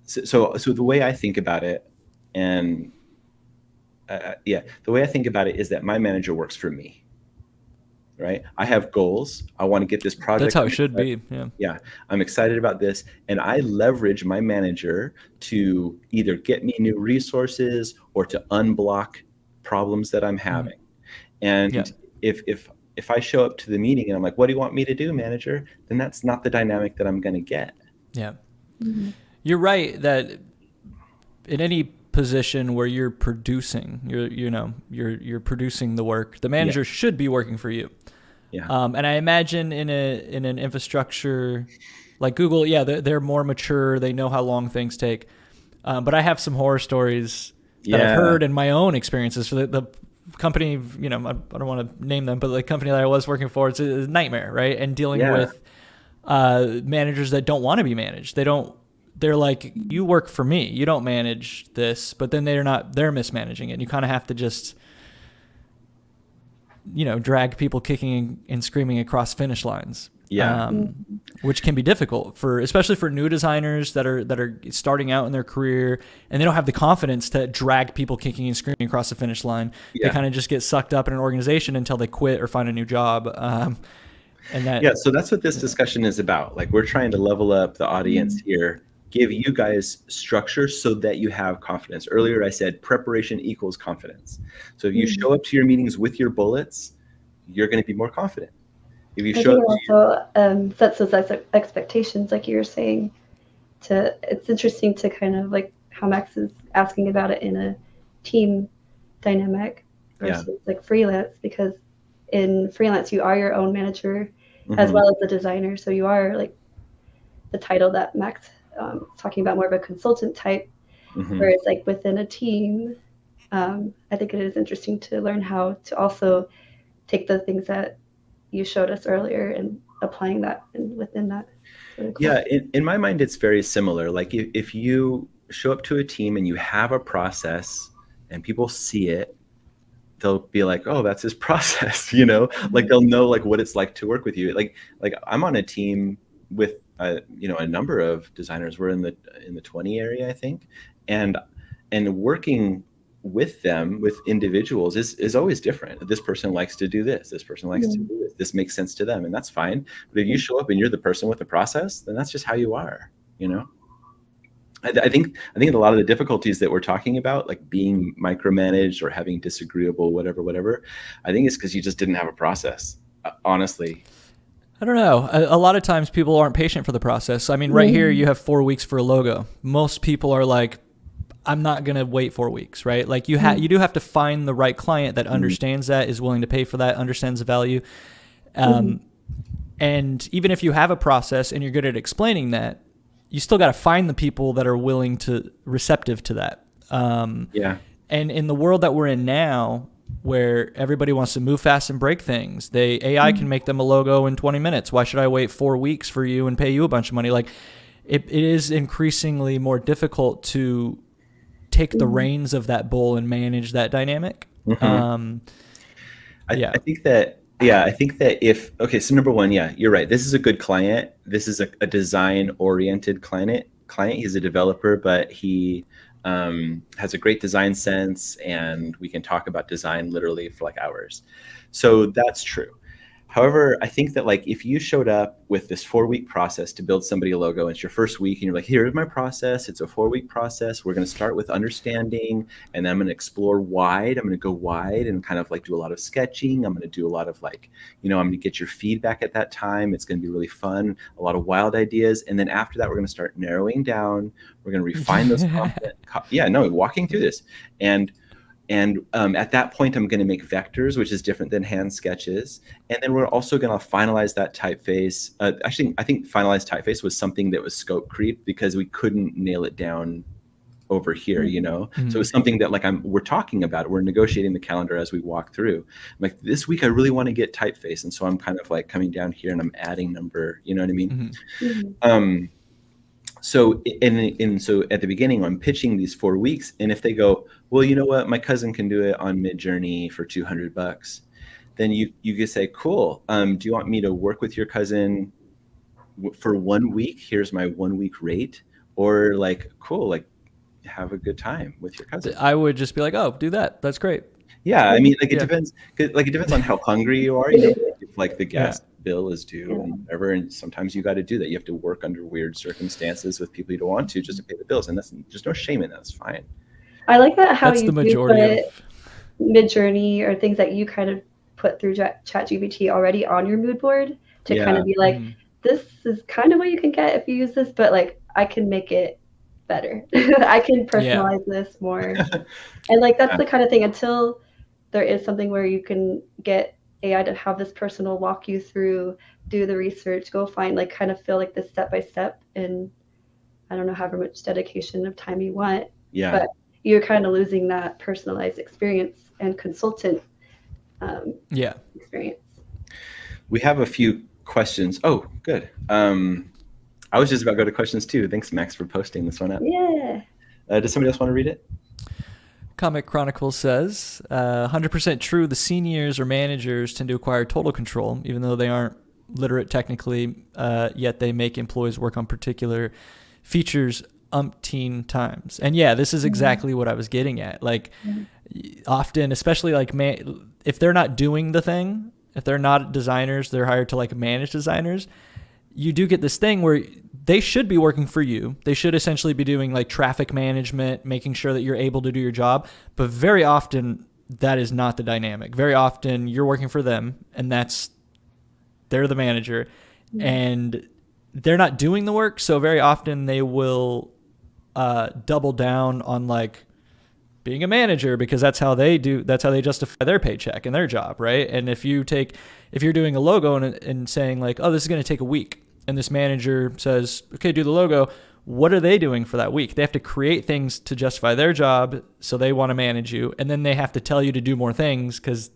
so the way I think about it, and the way I think about it is that my manager works for me. Right? I have goals. I want to get this project. That's how it should be. Yeah. Yeah. I'm excited about this. And I leverage my manager to either get me new resources or to unblock problems that I'm having. And if I show up to the meeting and I'm like, what do you want me to do, manager? Then that's not the dynamic that I'm going to get. Yeah. You're right that in any position where you're producing, you're producing the work, the manager should be working for you. Yeah. And I imagine in an infrastructure like Google, they're more mature. They know how long things take. But I have some horror stories that I've heard in my own experiences. For the company, I don't want to name them, but the company that I was working for, it's a nightmare, right? And dealing with managers that don't want to be managed. They're like, you work for me, you don't manage this, but then they're mismanaging it. And you kind of have to just, drag people kicking and screaming across finish lines. Yeah. Which can be difficult especially for new designers that are starting out in their career and they don't have the confidence to drag people kicking and screaming across the finish line. They kind of just get sucked up in an organization until they quit or find a new job. So that's what this discussion is about. Like, we're trying to level up the audience here, give you guys structure so that you have confidence. Earlier, I said preparation equals confidence. So if you show up to your meetings with your bullets, you're going to be more confident. If you show up also sets those expectations, like you were saying. It's interesting to kind of like how Max is asking about it in a team dynamic versus like freelance, because in freelance you are your own manager as well as the designer. So you are like the title that Max talking about, more of a consultant type, whereas like within a team, I think it is interesting to learn how to also take the things that you showed us earlier and applying that within that. Really cool. Yeah, in my mind, it's very similar. Like if you show up to a team and you have a process and people see it, they'll be like, oh, that's his process, like they'll know like what it's like to work with you. Like I'm on a team with a number of designers. We're in the 20 area, I think, and working with them, with individuals, is always different. This person likes to do this. This person likes to do this. This makes sense to them, and that's fine. But if you show up and you're the person with the process, then that's just how you are. I think a lot of the difficulties that we're talking about, like being micromanaged or having disagreeable whatever, I think it's because you just didn't have a process. Honestly. I don't know. A lot of times people aren't patient for the process. I mean, right here you have 4 weeks for a logo. Most people are like, I'm not going to wait 4 weeks, right? Like you do have to find the right client that understands that, is willing to pay for that, understands the value. And even if you have a process and you're good at explaining that, you still got to find the people that are receptive to that. Yeah. And in the world that we're in now, where everybody wants to move fast and break things, AI can make them a logo in 20 minutes. Why should I wait 4 weeks for you and pay you a bunch of money? Like it is increasingly more difficult to take the reins of that bull and manage that dynamic. I think that so number one, you're right. This is a good client. This is a design-oriented client. He's a developer, but he has a great design sense, and we can talk about design literally for like hours. So that's true. However, I think that like if you showed up with this 4-week process to build somebody a logo, and it's your first week, and you're like, here's my process. It's a 4-week process. We're going to start with understanding, and then I'm going to explore wide. I'm going to go wide and kind of like do a lot of sketching. I'm going to do a lot of like, I'm going to get your feedback at that time. It's going to be really fun, a lot of wild ideas. And then after that, we're going to start narrowing down. We're going to refine those walking through this. And at that point, I'm going to make vectors, which is different than hand sketches. And then we're also going to finalize that typeface. Actually, I think finalized typeface was something that was scope creep because we couldn't nail it down over here, So it's something that like we're talking about. We're negotiating the calendar as we walk through. I'm like, this week I really want to get typeface, and so I'm kind of like coming down here and I'm adding number. You know what I mean? So so at the beginning, I'm pitching these 4 weeks, and if they go, well, you know what, my cousin can do it on Midjourney for $200, then you can say, cool. Do you want me to work with your cousin for 1 week? Here's my 1 week rate, or like, cool, like have a good time with your cousin. I would just be like, oh, do that. That's great. Yeah, I mean, like it depends. Like it depends on how hungry you are. If like the gas bill is due and whatever, and sometimes you got to do that. You have to work under weird circumstances with people you don't want to just to pay the bills, and there's no shame in that. That's fine. I like that how that's you the majority put Midjourney or things that you kind of put through ChatGPT already on your mood board to kind of be like, this is kind of what you can get if you use this, but like I can make it better. I can personalize this more, and like that's the kind of thing. Until there is something where you can get AI to have this person will walk you through, do the research, go find, like kind of feel like this step by step, and I don't know however much dedication of time you want. But you're kind of losing that personalized experience and consultant experience. We have a few questions. Oh, good. I was just about to go to questions too. Thanks, Max, for posting this one up. Yeah. Does somebody else want to read it? Comic Chronicles says, 100% true, the seniors or managers tend to acquire total control, even though they aren't literate technically, yet they make employees work on particular features umpteen times. And this is exactly what I was getting at. Like often, especially like if they're not doing the thing, if they're not designers, they're hired to like manage designers, you do get this thing where they should be working for you. They should essentially be doing like traffic management, making sure that you're able to do your job. But very often that is not the dynamic. Very often you're working for them, and they're the manager, and they're not doing the work. So very often they will double down on like being a manager because that's how they justify their paycheck and their job, right? And if you're doing a logo and saying like, oh, this is going to take a week, and this manager says, okay, do the logo, what are they doing for that week? They have to create things to justify their job, so they want to manage you, and then they have to tell you to do more things because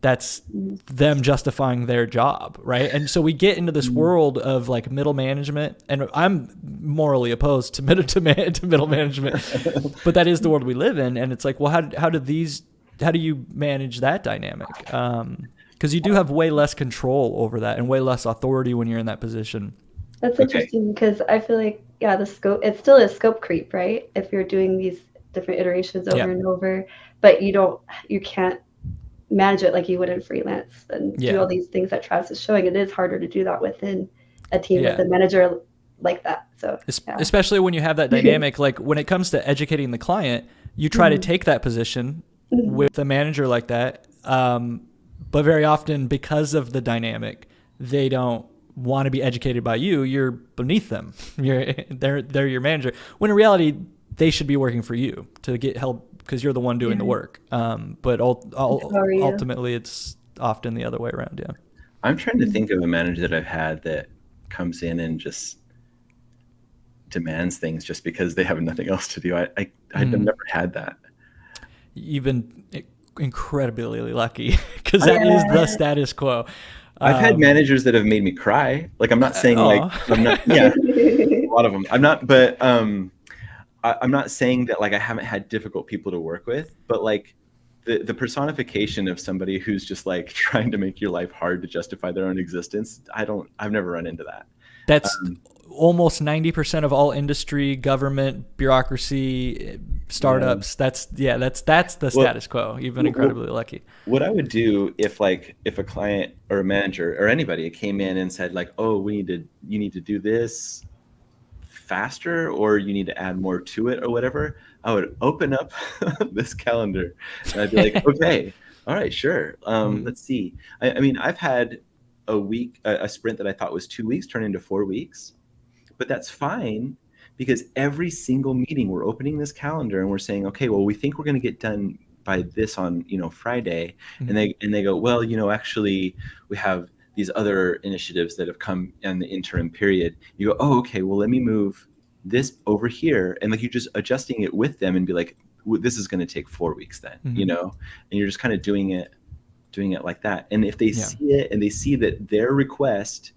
that's them justifying their job, right? And so we get into this world of like middle management, and I'm morally opposed to middle management, but that is the world we live in. And it's like, well, how do you manage that dynamic? Because you do have way less control over that and way less authority when you're in that position. That's Okay. interesting because I feel like, yeah, the scope, it's still a scope creep, right? If you're doing these different iterations over Yeah. and over, but you can't manage it like you would in freelance and do Yeah. all these things that Travis is showing. It is harder to do that within a team with Yeah. a manager like that. So, yeah. Especially when you have that dynamic, like when it comes to educating the client, you try to Mhm. take that position Mhm. with a manager like that. But very often, because of the dynamic, they don't want to be educated by you. You're beneath them. They're your manager. When in reality, they should be working for you to get help because you're the one doing the Yeah. work. But How are you? ultimately, it's often the other way around. Yeah. I'm trying to Mhm. think of a manager that I've had that comes in and just demands things just because they have nothing else to do. I've never had that. You've been incredibly lucky because I, that is the Yeah. status quo. I've had Um, managers that have made me cry. Like I'm not saying like oh, I'm not. Yeah, a lot of them. I'm not, but I'm not saying that like I haven't had difficult people to work with, but like the personification of somebody who's just like trying to make your life hard to justify their own existence. I've never run into that. that's Um, almost 90% of all industry, government, bureaucracy, yeah. startups. That's the Well, status quo. You've been incredibly lucky. what I would do if a client or a manager or anybody came in and said like, oh, you need to do this faster or you need to add more to it or whatever, I would open up this calendar and I'd be like, okay, all right, sure. Let's see. I mean, I've had a sprint that I thought was 2 weeks turn into 4 weeks, but that's fine because every single meeting we're opening this calendar and we're saying, okay, well, we think we're going to get done by this on, Friday. And they go, well, actually we have these other initiatives that have come in the interim period. You go, oh, okay, well, let me move this over here. And like, you're just adjusting it with them and be like, this is going to take 4 weeks then, and you're just kind of doing it like that. And if they see it and they see that their request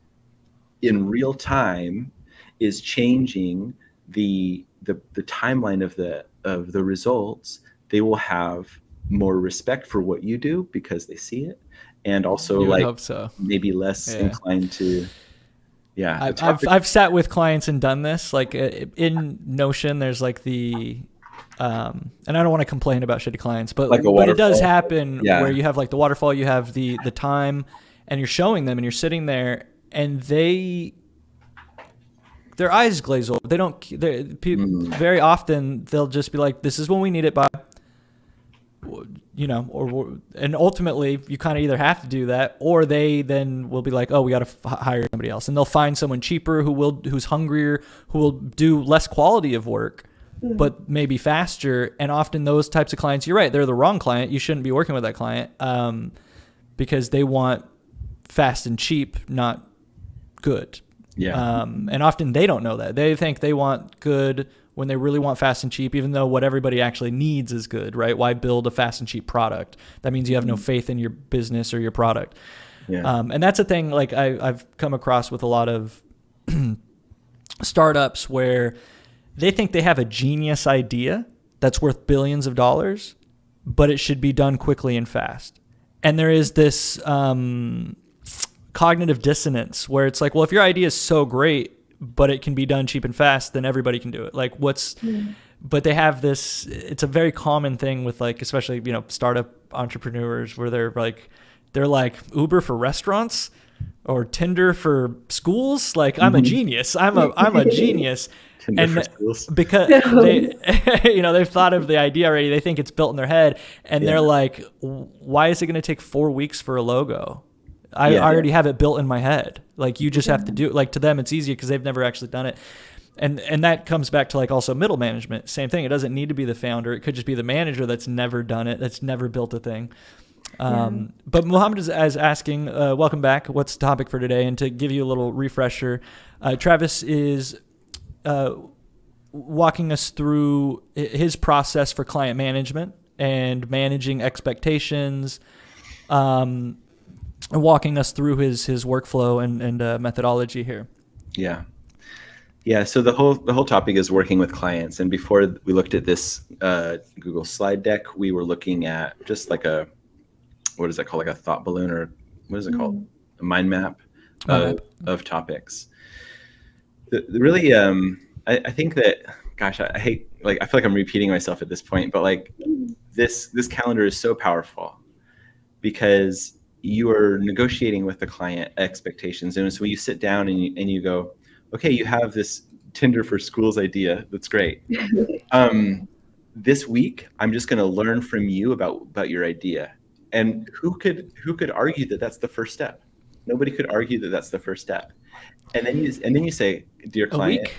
in real time is changing the timeline of the results, they will have more respect for what you do because they see it, and also You would like hope so. maybe less inclined to the topic. I've sat with clients and done this. Like in Notion, there's like and I don't want to complain about shitty clients, but Like a it does waterfall. happen Yeah. where you have like the waterfall, you have the time, and you're showing them, and you're sitting there, and their eyes glaze over. They don't. Very often they'll just be like, "This is when we need it by." And ultimately you kind of either have to do that, or they then will be like, oh, we got to hire somebody else, and they'll find someone cheaper who's hungrier, who will do less quality of work, but maybe faster. And often those types of clients, you're right, they're the wrong client. You shouldn't be working with that client because they want fast and cheap, not good. Yeah. And often they don't know that. They think they want good when they really want fast and cheap, even though what everybody actually needs is good, right? Why build a fast and cheap product? That means you have no faith in your business or your product. Yeah. And that's a thing like I've come across with a lot of startups where they think they have a genius idea that's worth billions of dollars, but it should be done quickly and fast. And there is this cognitive dissonance where it's like, well, if your idea is so great, but it can be done cheap and fast, then everybody can do it. Like but they have this, it's a very common thing with like, especially, startup entrepreneurs where they're like Uber for restaurants or Tinder for schools. Like I'm a genius. I'm a genius. Tinder for schools. Because they, they've thought of the idea already. They think it's built in their head, and they're like, why is it going to take 4 weeks for a logo? I already have it built in my head. Like you just have to do it. Like to them, it's easier because they've never actually done it. And that comes back to like also middle management. Same thing. It doesn't need to be the founder. It could just be the manager that's never done it, that's never built a thing. But Muhammad is asking, welcome back. What's the topic for today? And to give you a little refresher, Travis is walking us through his process for client management and managing expectations, walking us through his workflow and methodology here. Yeah. So the whole topic is working with clients. And before we looked at this Google slide deck, we were looking at just like what is that called? Like a thought balloon, or what is it called? A mind map of topics. the really, I think that, gosh, I hate, like, I feel like I'm repeating myself at this point, but like this calendar is so powerful because you are negotiating with the client expectations. And so when you sit down and you go, okay, you have this Tinder for schools idea. That's great. This week, I'm just going to learn from you about your idea. And who could argue that that's the first step? Nobody could argue that that's the first step. And then you say, dear client,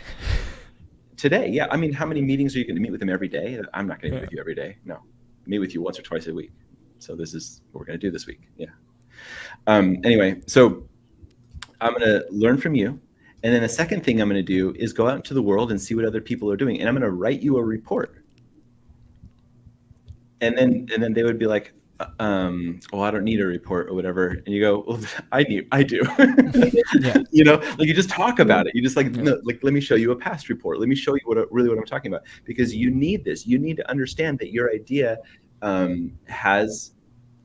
today, yeah. I mean, how many meetings are you going to meet with them every day? I'm not going to meet with you every day. No, meet with you once or twice a week. So this is what we're going to do this week. Yeah. Anyway, so I'm going to learn from you. And then the second thing I'm going to do is go out into the world and see what other people are doing. And I'm going to write you a report. And then they would be like, well, I don't need a report or whatever. And you go, well, I do. Yeah. You know, like you just talk about it. You just like, no, like, let me show you a past report. Let me show you what I'm talking about, because you need this. You need to understand that your idea has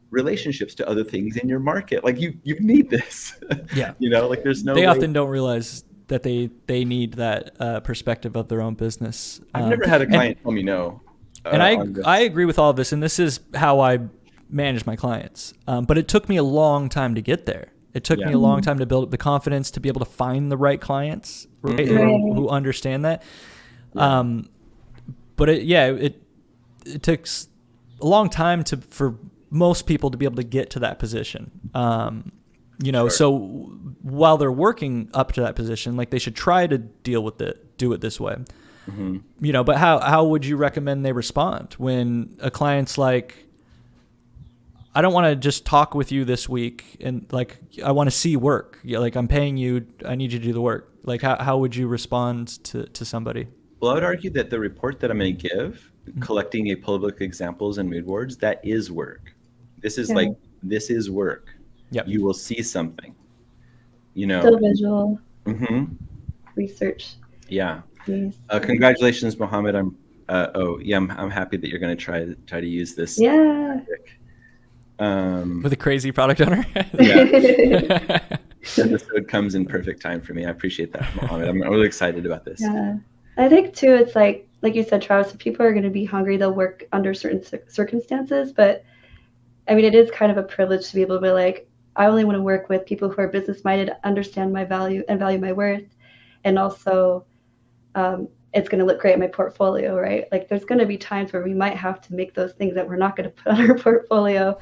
relationships to other things in your market. Like you need this. Yeah. You know, like there's no they way. Often don't realize that they need that perspective of their own business. I've never had a client tell me no. And I agree with all of this, and this is how I manage my clients. But it took me a long time to get there. It took me a long time to build up the confidence to be able to find the right clients, right, who understand that. Yeah. But it takes a long time for most people to be able to get to that position. You know, so while they're working up to that position, like they should try to do it this way. Mm-hmm. You know, but how would you recommend they respond when a client's like, I don't want to just talk with you this week, and like I want to see work. Like I'm paying you, I need you to do the work. Like how would you respond to somebody? Well, I would argue that the report that I'm going to give, collecting a public examples and mood boards, that is work. This is this is work. Yep. You will see something. You know. Still visual. Mm-hmm. Research. Yeah. Congratulations, Mohammed. I'm happy that you're going to try to use this. Yeah. With a crazy product owner. Yeah. This episode comes in perfect time for me. I appreciate that, Mohammed. I'm really excited about this. Yeah. I think too, it's like you said, Travis, if people are going to be hungry, they'll work under certain circumstances. But I mean, it is kind of a privilege to be able to be like, I only want to work with people who are business minded, understand my value and value my worth. And also, it's going to look great in my portfolio, right? Like there's going to be times where we might have to make those things that we're not going to put on our portfolio.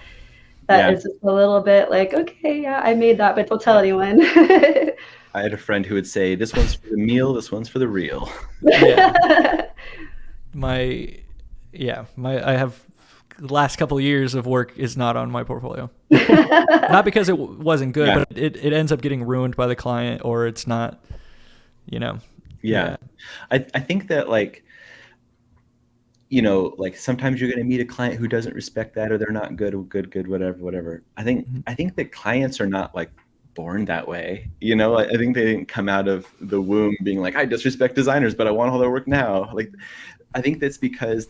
That is just a little bit like, okay, yeah, I made that, but don't tell anyone. I had a friend who would say, this one's for the meal, this one's for the real. Yeah. I have the last couple of years of work is not on my portfolio. Not because it wasn't good, but it ends up getting ruined by the client, or it's not, you know. Yeah. I think that like, you know, like sometimes you're going to meet a client who doesn't respect that, or they're not good, whatever. I think that clients are not like born that way. You know, I think they didn't come out of the womb being like, I disrespect designers, but I want all their work now. Like, I think that's because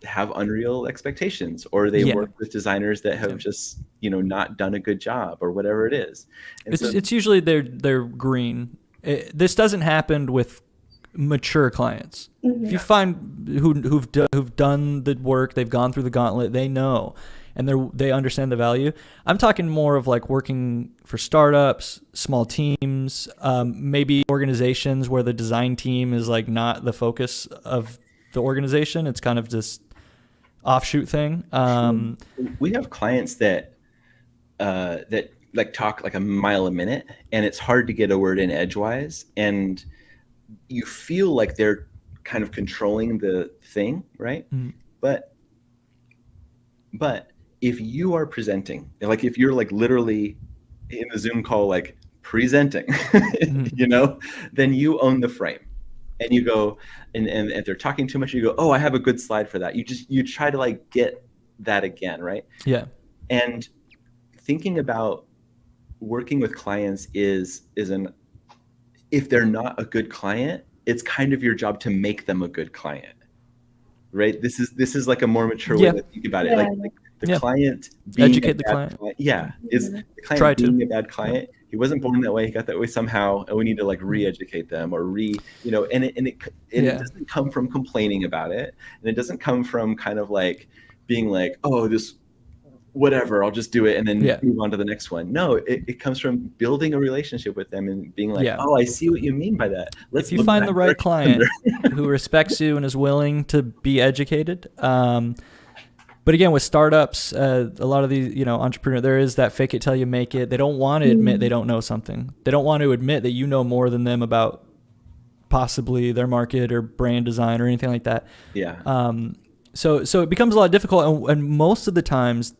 have unreal expectations, or they work with designers that have just, you know, not done a good job, or whatever it is. And it's usually they're green. This doesn't happen with mature clients. If you find who've done the work, they've gone through the gauntlet, they know, and they understand the value. I'm talking more of like working for startups, small teams, maybe organizations where the design team is like not the focus of the organization. It's kind of this offshoot thing. We have clients that like talk like a mile a minute, and it's hard to get a word in edgewise, and you feel like they're kind of controlling the thing, right? Mm-hmm. But if you are presenting, like if you're like literally in the Zoom call, like presenting, you know, then you own the frame. And you go, and if they're talking too much, you go, oh, I have a good slide for that. You try to like get that again, right? Yeah. And thinking about working with clients is if they're not a good client, it's kind of your job to make them a good client, right? This is like a more mature way to think about it. Like the client being educate the client. Is the client being a bad client? he wasn't born that way. He got that way somehow, and we need to like re-educate them or and it doesn't come from complaining about it, and it doesn't come from kind of like being like, oh, this whatever, I'll just do it and then move on to the next one. No, it comes from building a relationship with them and being like, oh, I see what you mean by that. If you find the right client who respects you and is willing to be educated. But again, with startups, a lot of these, entrepreneurs, there is that fake it till you make it. They don't want to admit they don't know something. They don't want to admit that you know more than them about possibly their market or brand design or anything like that. Yeah. So it becomes a lot difficult, and most of the times,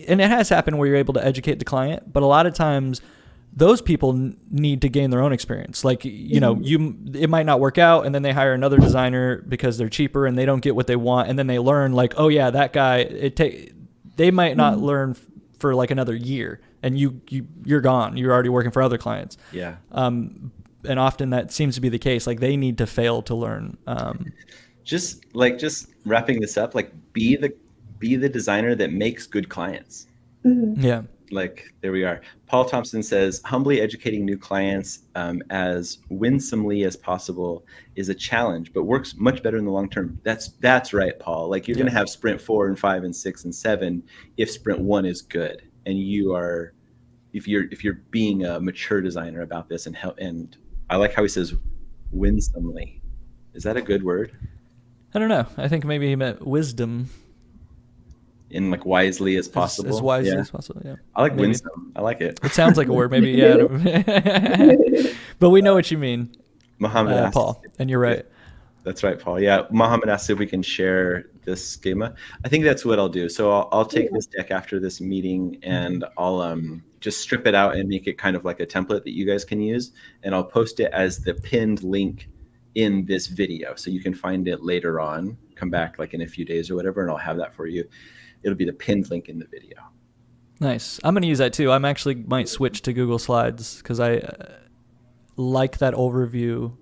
and it has happened where you're able to educate the client, but a lot of times those people need to gain their own experience. Like, it might not work out, and then they hire another designer because they're cheaper and they don't get what they want. And then they learn like, oh yeah, that guy, they might not learn for like another year, and you're gone. You're already working for other clients. Yeah. And often that seems to be the case. Like they need to fail to learn. Just wrapping this up, like be the designer that makes good clients. Yeah. Like there we are. Paul Thompson says, humbly educating new clients as winsomely as possible is a challenge, but works much better in the long term. That's right, Paul. Like you're going to have sprint 4 and 5 and 6 and 7 if sprint 1 is good, and if you're being a mature designer about this and I like how he says winsomely. Is that a good word? I don't know. I think maybe he meant wisdom. In like wisely as possible. As wisely as possible, yeah. I like winsome. I like it. It sounds like a word, maybe, yeah. But we know what you mean, Muhammad asked, Paul, and you're right. That's right, Paul. Yeah, Muhammad asked if we can share this schema. I think that's what I'll do. So I'll take this deck after this meeting, and I'll just strip it out and make it kind of like a template that you guys can use, and I'll post it as the pinned link in this video, so you can find it later on. Come back like in a few days or whatever, and I'll have that for you. It'll be the pinned link in the video. Nice. I'm going to use that too. I'm actually might switch to Google Slides because I like that overview.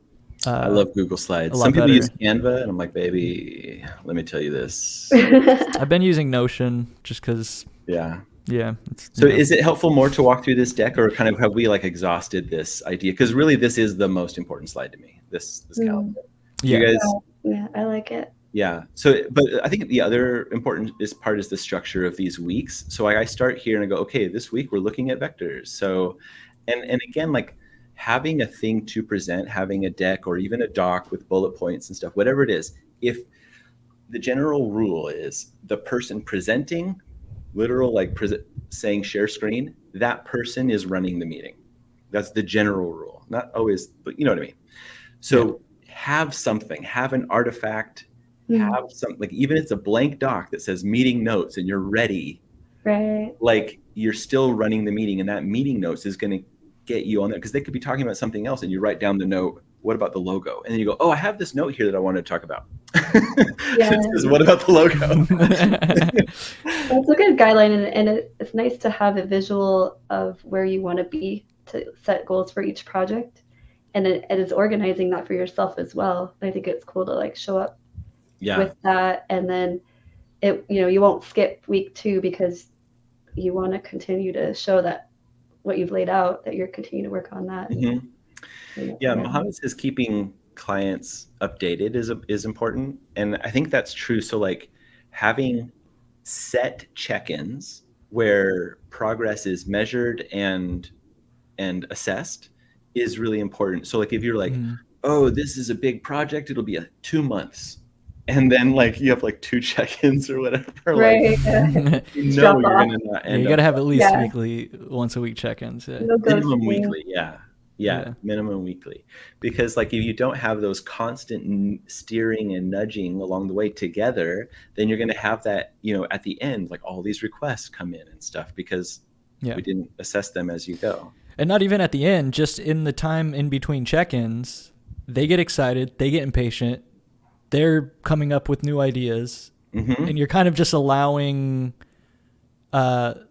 I love Google Slides. Some people use Canva, and I'm like, baby, let me tell you this. I've been using Notion just because. Yeah. Yeah. So is it helpful more to walk through this deck, or kind of have we like exhausted this idea? Because really, this is the most important slide to me. This calendar. Yeah. You guys. Yeah, I like it. Yeah. So, but I think the other important part is the structure of these weeks. So I start here and I go, okay, this week we're looking at vectors. So, and again, like having a thing to present, having a deck or even a doc with bullet points and stuff, whatever it is, if the general rule is the person presenting, literal, like saying share screen, that person is running the meeting. That's the general rule. Not always, but you know what I mean? So have something, have an artifact, have something, like even if it's a blank doc that says meeting notes and you're ready, right? Like you're still running the meeting, and that meeting notes is going to get you on there, because they could be talking about something else and you write down the note, what about the logo? And then you go, oh, I have this note here that I wanted to talk about. Yeah. What about the logo? That's a good guideline, and it's nice to have a visual of where you want to be to set goals for each project, and it is organizing that for yourself as well. I think it's cool to like show up with that, and then you won't skip week 2 because you want to continue to show that what you've laid out, that you're continuing to work on that. Mohammed says keeping clients updated is important, and I think that's true. So like having set check-ins where progress is measured and assessed is really important. So like if you're like, oh, this is a big project, it'll be 2 months. And then like you have like 2 check-ins or whatever. Right. Like, you're gonna not end you got to have at least weekly, once a week check-ins. Yeah. Minimum weekly, minimum weekly. Because like if you don't have those constant steering and nudging along the way together, then you're going to have that, at the end, like all these requests come in and stuff because we didn't assess them as you go. And not even at the end, just in the time in between check-ins, they get excited, they get impatient, they're coming up with new ideas, and you're kind of just allowing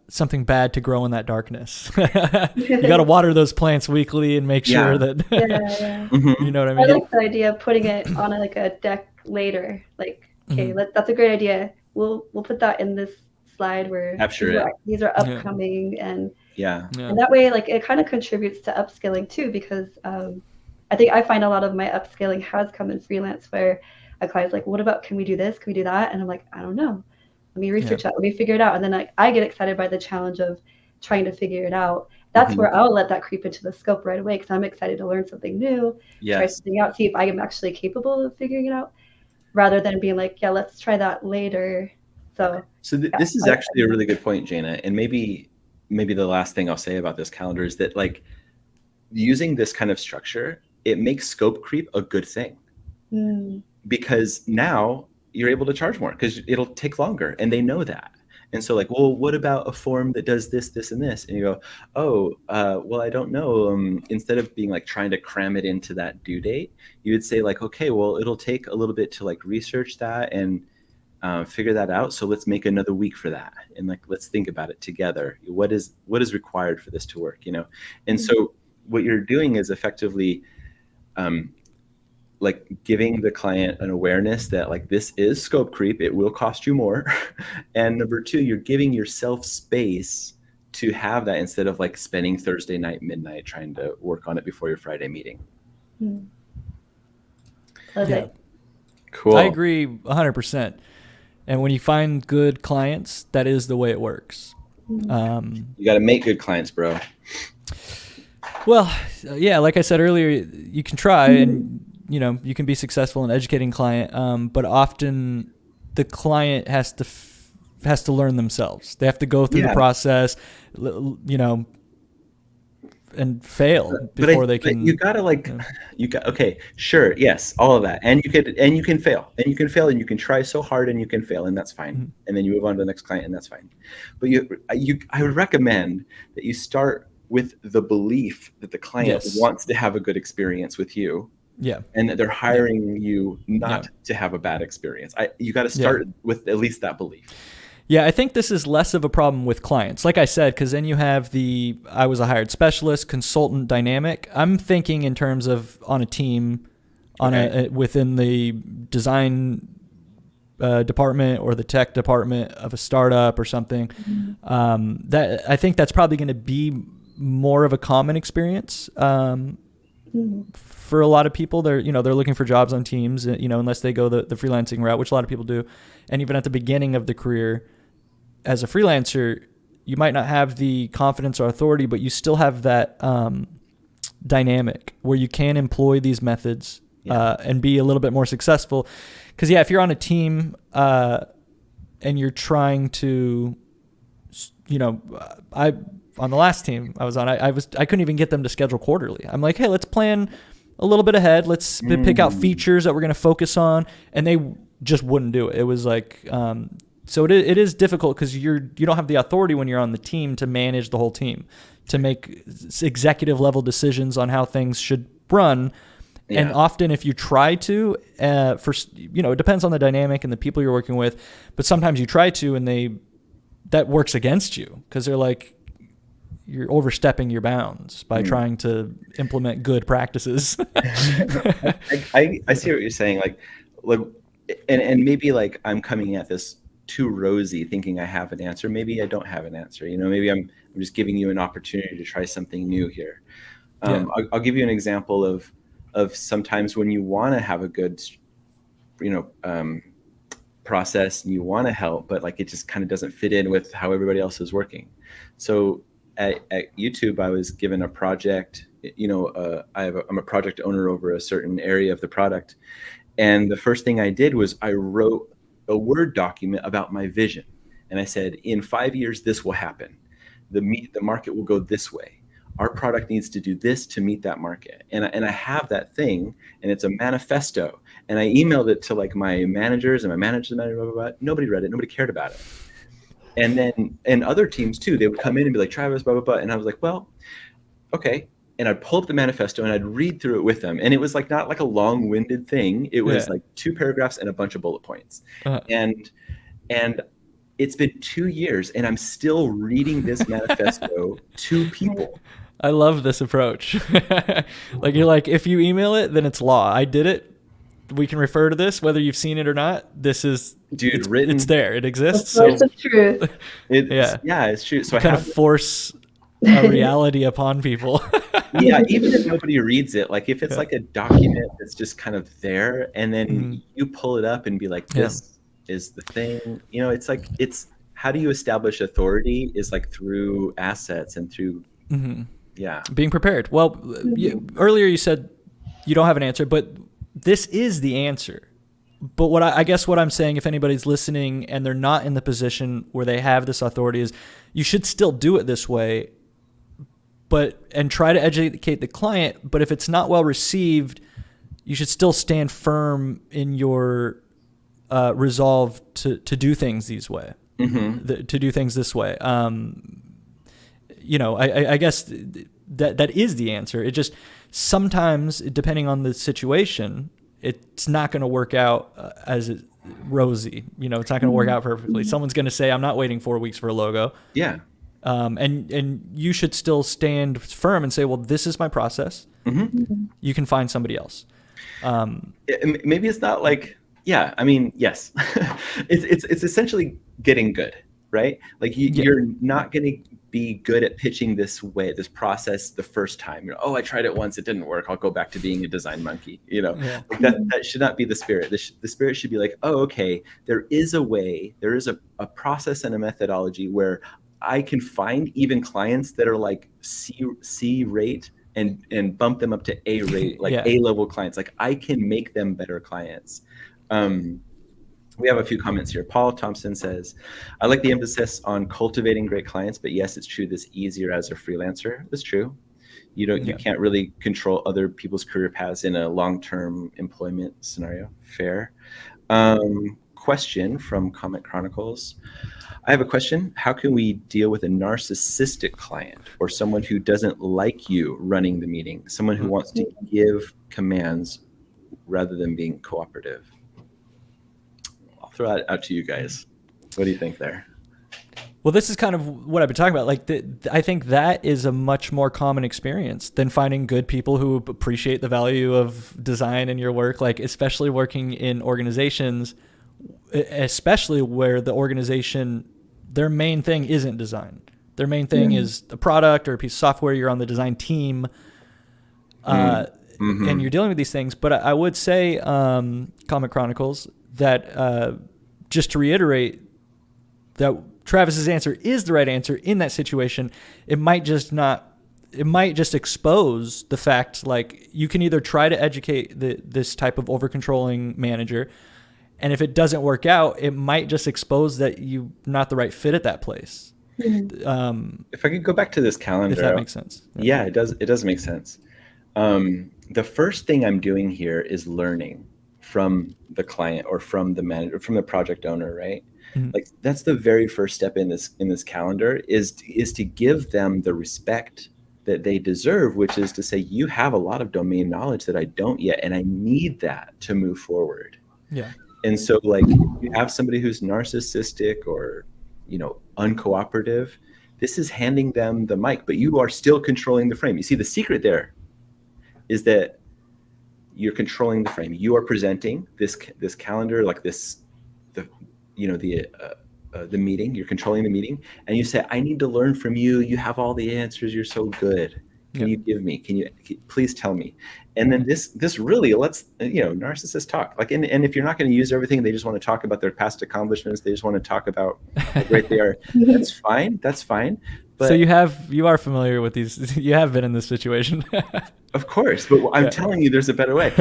something bad to grow in that darkness. You got to water those plants weekly and make sure that you know what I mean. I like the idea of putting it on a deck later. Like, okay, that's a great idea. We'll put that in this slide where these are upcoming, and Yeah. And that way, like, it kind of contributes to upskilling too, because I find a lot of my upskilling has come in freelance, where a client's like, what about, can we do this? Can we do that? And I'm like, I don't know. Let me research that. Let me figure it out. And then I get excited by the challenge of trying to figure it out. That's where I'll let that creep into the scope right away, because I'm excited to learn something new, try something out, see if I am actually capable of figuring it out, rather than being like, yeah, let's try that later. So this is actually a really good point, Jana. And maybe the last thing I'll say about this calendar is that, like, using this kind of structure, it makes scope creep a good thing. Because now you're able to charge more because it'll take longer, and they know that. And so, like, well, what about a form that does this, this, and this? And you go, oh, well, I don't know. Instead of being like trying to cram it into that due date, you would say like, okay, well, it'll take a little bit to like research that and figure that out. So let's make another week for that, and like, let's think about it together. What is required for this to work, you know? And so what you're doing is effectively like giving the client an awareness that like this is scope creep, it will cost you more. And number two, you're giving yourself space to have that, instead of like spending Thursday night midnight trying to work on it before your Friday meeting. Love it. Cool. I agree 100%. And when you find good clients, that is the way it works. You got to make good clients, bro. Well, yeah, like I said earlier, you can try and, you know, you can be successful in educating client, but often the client has to learn themselves. They have to go through the process, you know, and fail before they can. But you gotta like, okay, sure, yes, all of that, and you can fail, and you can try so hard, and you can fail, and that's fine. And then you move on to the next client, and that's fine. But I would recommend that you start with the belief that the client wants to have a good experience with you. Yeah. And that they're hiring you not to have a bad experience. You got to start with at least that belief. Yeah, I think this is less of a problem with clients, like I said, because then you have I was a hired specialist, consultant dynamic. I'm thinking in terms of on a team, within the design department or the tech department of a startup or something. That I think that's probably going to be more of a common experience. For a lot of people, they're looking for jobs on teams, unless they go the freelancing route, which a lot of people do. And even at the beginning of the career as a freelancer, you might not have the confidence or authority, but you still have that dynamic where you can employ these methods and be a little bit more successful. Because if you're on a team and you're trying to, on the last team I was on, I couldn't even get them to schedule quarterly. I'm like, hey, let's plan a little bit ahead. Let's pick out features that we're going to focus on. And they just wouldn't do it. It was like, so it is difficult because you don't have the authority when you're on the team to manage the whole team, to make executive level decisions on how things should run. Yeah. And often if you try to, it depends on the dynamic and the people you're working with, but sometimes you try to, and that works against you because they're like, you're overstepping your bounds by trying to implement good practices. I see what you're saying. Like, and maybe like I'm coming at this too rosy, thinking I have an answer. Maybe I don't have an answer. Maybe I'm just giving you an opportunity to try something new here. I'll give you an example of sometimes when you want to have a good, process and you want to help, but like it just kind of doesn't fit in with how everybody else is working. So at YouTube, I was given a project. I'm a project owner over a certain area of the product, and the first thing I did was I wrote a Word document about my vision, and I said, in 5 years, this will happen. The market will go this way. Our product needs to do this to meet that market, and I have that thing, and it's a manifesto, and I emailed it to like my managers and my manager, blah, blah, blah. Nobody read it. Nobody cared about it. And other teams too, they would come in and be like, Travis, blah, blah, blah. And I was like, well, okay. And I'd pull up the manifesto and I'd read through it with them. And it was like, not like a long-winded thing. It was like 2 paragraphs and a bunch of bullet points. And it's been 2 years and I'm still reading this manifesto to people. I love this approach. Like, you're like, if you email it, then it's law. I did it. We can refer to this, whether you've seen it or not. This is, written. It's there. It exists. So it's the truth. It's true. So I kind of force a reality upon people. Yeah, even if nobody reads it, like if it's like a document that's just kind of there, and then you pull it up and be like, this is the thing, it's like, it's how do you establish authority is like through assets and through being prepared. Well, earlier you said you don't have an answer, but this is the answer. But what I guess what I'm saying, if anybody's listening and they're not in the position where they have this authority, is you should still do it this way, and try to educate the client. But if it's not well received, you should still stand firm in your resolve to do things this way. To do things this way. I guess that is the answer. It just sometimes, depending on the situation, it's not going to work out as rosy. It's not going to work out perfectly. Someone's going to say, "I'm not waiting 4 weeks for a logo." Yeah. And you should still stand firm and say, "Well, this is my process. You can find somebody else." Maybe it's not like, yeah. I mean, yes, it's essentially getting good, right? Like you're not going to be good at pitching this way, this process the first time. I tried it once, it didn't work, I'll go back to being a design monkey. Like that should not be the spirit. The spirit should be like, oh, okay, there is a way, there is a process and a methodology where I can find even clients that are like C rate and bump them up to A rate, like A level clients. Like I can make them better clients. We have a few comments here. Paul Thompson says, I like the emphasis on cultivating great clients, but yes, it's true, this easier as a freelancer. That's true. You can't really control other people's career paths in a long-term employment scenario. Fair. Question from Comment Chronicles. I have a question. How can we deal with a narcissistic client or someone who doesn't like you running the meeting, someone who wants to give commands rather than being cooperative? I'll throw that out to you guys. What do you think there? Well, this is kind of what I've been talking about. Like, I think that is a much more common experience than finding good people who appreciate the value of design in your work, like especially working in organizations, especially where the organization, their main thing isn't design. Their main thing is a product or a piece of software. You're on the design team, and you're dealing with these things. But I would say, Comic Chronicles, that just to reiterate that Travis's answer is the right answer in that situation. It might just expose the fact, like, you can either try to educate this type of over-controlling manager, and if it doesn't work out, it might just expose that you're not the right fit at that place. If I could go back to this calendar. If that makes sense. Yeah, it does. It does make sense. The first thing I'm doing here is learning from the client or from the manager, from the project owner, right? Like that's the very first step in this calendar is to give them the respect that they deserve, which is to say, you have a lot of domain knowledge that I don't yet, and I need that to move forward. Yeah. And so, like, if you have somebody who's narcissistic or, uncooperative, this is handing them the mic, but you are still controlling the frame. You see, the secret there is that you're controlling the frame. You are presenting this calendar, like the meeting. You're controlling the meeting, and you say, I need to learn from you. You have all the answers. You're so good. Can you give me? Can you please tell me? And then this really lets narcissists talk. Like, and if you're not going to use everything, they just want to talk about their past accomplishments. They just want to talk about how great they are. That's fine. That's fine. But so you are familiar with these. You have been in this situation. Of course, but I'm telling you, there's a better way.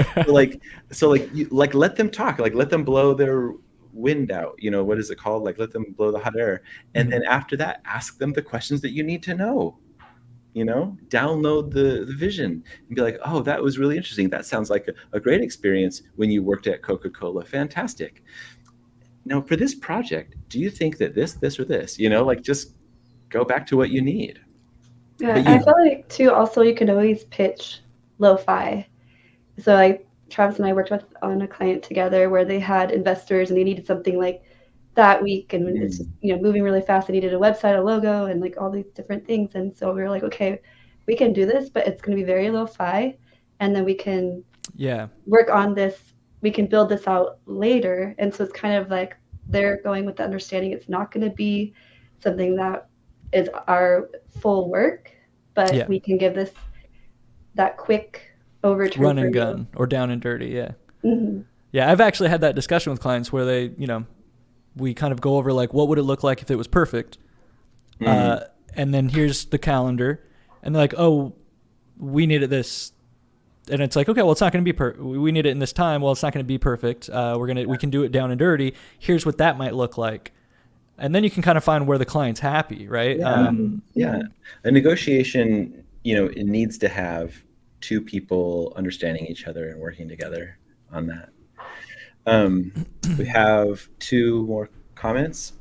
So let them talk. Like, let them blow their wind out. What is it called? Like, let them blow the hot air. And then after that, ask them the questions that you need to know. Download the vision and be like, oh, that was really interesting. That sounds like a great experience when you worked at Coca-Cola. Fantastic. Now, for this project, do you think that this, or this, just go back to what you need. Yeah, I feel like too, also you can always pitch lo-fi. So like Travis and I worked on a client together where they had investors and they needed something like that week, and when it's moving really fast, they needed a website, a logo, and like all these different things. And so we were like, okay, we can do this, but it's going to be very lo-fi, and then we can work on this. We can build this out later. And so it's kind of like they're going with the understanding it's not going to be something that is our full work, but Yeah. we can give this that quick overturn Run for and you. gun or down and dirty. Yeah. Mm-hmm. Yeah. I've actually had that discussion with clients where they, we kind of go over like, what would it look like if it was perfect? And then here's the calendar, and they're like, oh, we needed this. And it's like, okay, well, it's not going to be we need it in this time. Well, it's not going to be perfect. We can do it down and dirty. Here's what that might look like. And then you can kind of find where the client's happy, right? Yeah. A negotiation, it needs to have two people understanding each other and working together on that. We have two more comments.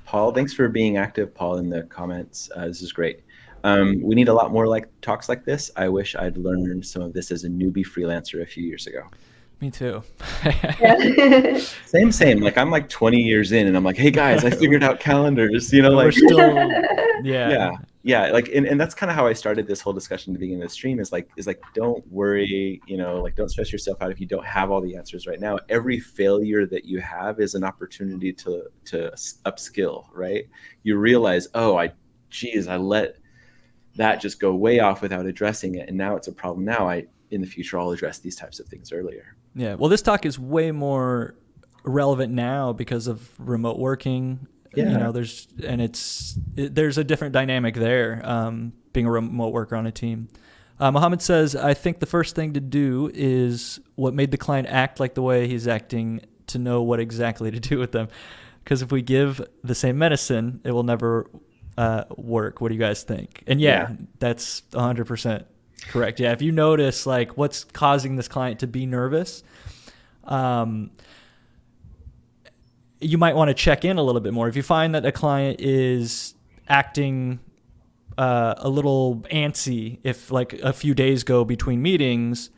Paul, thanks for being active, Paul, in the comments. This is great. We need a lot more talks like this. I wish I'd learned some of this as a newbie freelancer a few years ago. Me too. Same. Like I'm like 20 years in and I'm like, hey guys, I figured out calendars, We're still, yeah. Like, and that's kind of how I started this whole discussion at the beginning of the stream is like, don't worry, don't stress yourself out if you don't have all the answers right now. Every failure that you have is an opportunity to upskill, right? You realize, I let that just go way off without addressing it. And now it's a problem. Now in the future, I'll address these types of things earlier. Yeah. Well, this talk is way more relevant now because of remote working. Yeah. There's a different dynamic there, being a remote worker on a team. Mohammed says, I think the first thing to do is what made the client act like the way he's acting to know what exactly to do with them. Because if we give the same medicine, it will never work. What do you guys think? And that's 100% correct. Yeah. If you notice like what's causing this client to be nervous, you might want to check in a little bit more. If you find that a client is acting a little antsy, if like a few days go between meetings,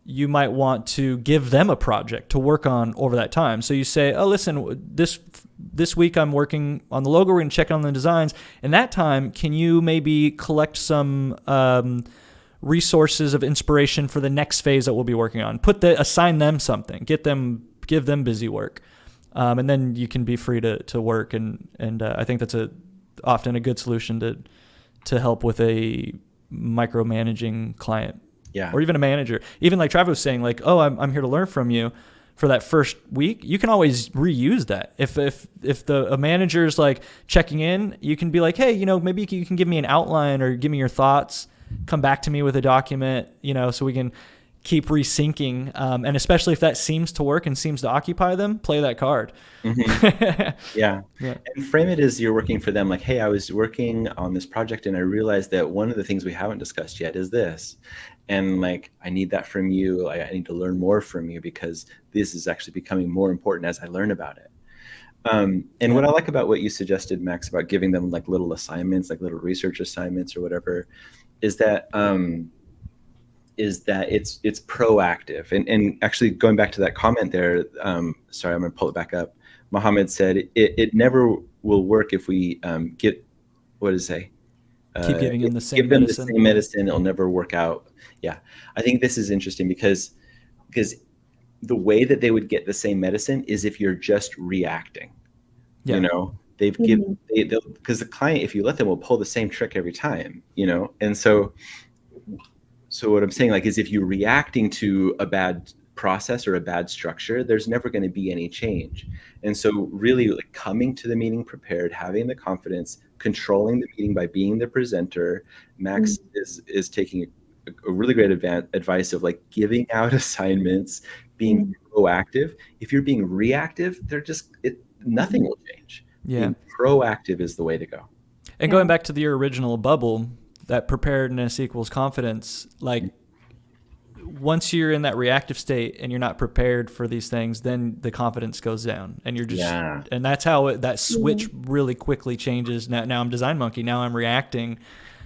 you might want to give them a project to work on over that time. So you say, oh, listen, this week I'm working on the logo. We're going to check on the designs. In that time, can you maybe collect some resources of inspiration for the next phase that we'll be working on? Assign them something. Give them busy work. And then you can be free to work. And I think that's often a good solution to help with a micromanaging client. Yeah. Or even a manager. Even like Travis was saying, like, oh, I'm here to learn from you for that first week. You can always reuse that. If a manager's like checking in, you can be like, hey, maybe you can give me an outline or give me your thoughts. Come back to me with a document, so we can keep resyncing. And especially if that seems to work and seems to occupy them, play that card. Mm-hmm. Yeah. And frame it as you're working for them. Like, hey, I was working on this project and I realized that one of the things we haven't discussed yet is this. And like, I need that from you. I need to learn more from you because this is actually becoming more important as I learn about it. What I like about what you suggested, Max, about giving them like little assignments, like little research assignments or whatever, is that it's proactive. And actually going back to that comment there, sorry, I'm going to pull it back up. Mohammed said it never will work if we keep giving them the same medicine. The same medicine, it'll never work out. Yeah, I think this is interesting because the way that they would get the same medicine is if you're just reacting. Yeah. Because the client, if you let them, will pull the same trick every time. And so what I'm saying is if you're reacting to a bad process or a bad structure, there's never going to be any change. And so really coming to the meeting prepared, having the confidence, controlling the meeting by being the presenter. Max is taking a really great advice of giving out assignments, being proactive. If you're being reactive, nothing will change. Yeah. Being proactive is the way to go. And going back to your original bubble, that preparedness equals confidence. Once you're in that reactive state and you're not prepared for these things, then the confidence goes down, and you're just, and that's how that switch really quickly changes. Now I'm design monkey. Now I'm reacting.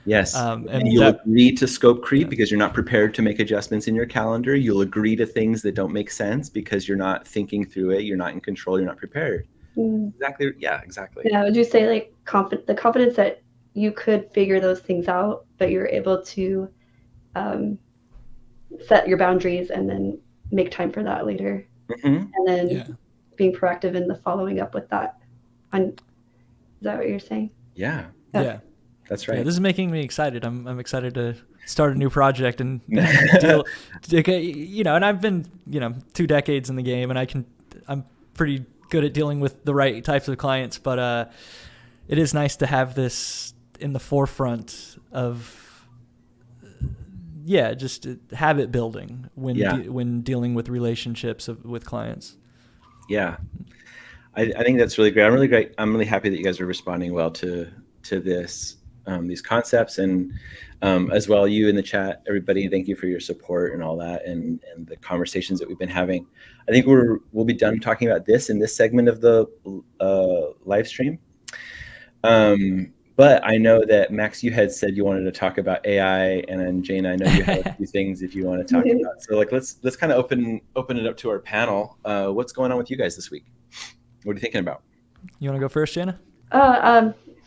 Yes. And you'll agree to scope creep because you're not prepared to make adjustments in your calendar. You'll agree to things that don't make sense because you're not thinking through it. You're not in control. You're not prepared. Exactly. Yeah, exactly. Yeah. Would you say the confidence that you could figure those things out, but you're able to set your boundaries and then make time for that later. And then being proactive in the following up with that. Is that what you're saying? Yeah. Yeah. That's right. Yeah, this is making me excited. I'm excited to start a new project and deal. And I've been 2 decades in the game, and I'm pretty good at dealing with the right types of clients. But it is nice to have this in the forefront of just habit building when dealing with relationships with clients. Yeah, I think that's really great. I'm really happy that you guys are responding well to this. These concepts, and as well, you in the chat, everybody, thank you for your support and all that, and the conversations that we've been having. I think we'll be done talking about this in this segment of the live stream. But I know that Max, you had said you wanted to talk about AI, and then Jane, I know you have a few things if you want to talk about. So let's kind of open it up to our panel. What's going on with you guys this week? What are you thinking about? You want to go first, Jana?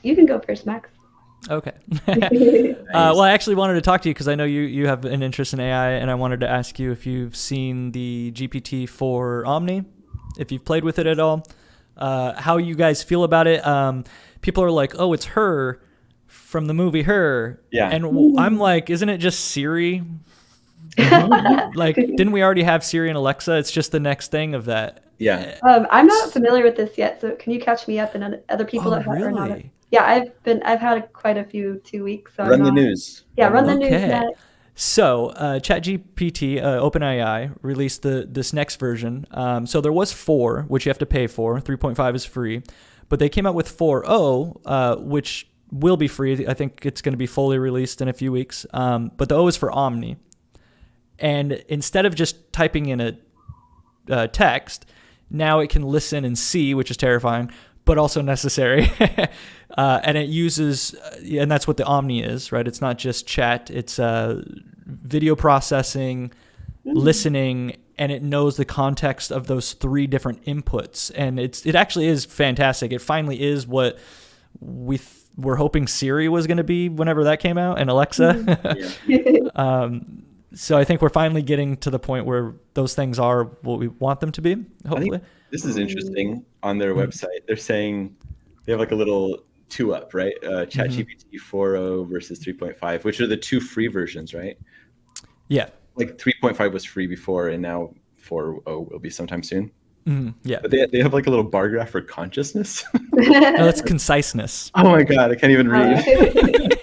You can go first, Max. Okay. Nice. Well, I actually wanted to talk to you because I know you have an interest in AI, and I wanted to ask you if you've seen the GPT-4 Omni, if you've played with it at all, how you guys feel about it. People are like, oh, it's Her from the movie Her. Yeah. And I'm like, isn't it just Siri? Like, didn't we already have Siri and Alexa? It's just the next thing of that. Yeah. I'm not familiar with this yet, so can you catch me up and other people that really? are not? Yeah, I've had quite a few 2 weeks. So Run the news. Yeah, run the news. Net. So ChatGPT, OpenAI, released this next version. So there was 4, which you have to pay for. 3.5 is free. But they came out with 4.0, which will be free. I think it's going to be fully released in a few weeks. But the O is for Omni. And instead of just typing in a text, now it can listen and see, which is terrifying, but also necessary. And it uses, and that's what the Omni is, right? It's not just chat, it's video processing, listening, and it knows the context of those 3 different inputs. And it actually is fantastic. It finally is what we were hoping Siri was going to be whenever that came out, and Alexa. So I think we're finally getting to the point where those things are what we want them to be, hopefully. This is interesting. On their website, they're saying they have like a little 2-up, right? ChatGPT 4.0 versus 3.5, which are the 2 free versions, right? Yeah. Like 3.5 was free before, and now 4.0 will be sometime soon. Yeah. But they have like a little bar graph for consciousness. No, that's conciseness. Oh my God, I can't even read.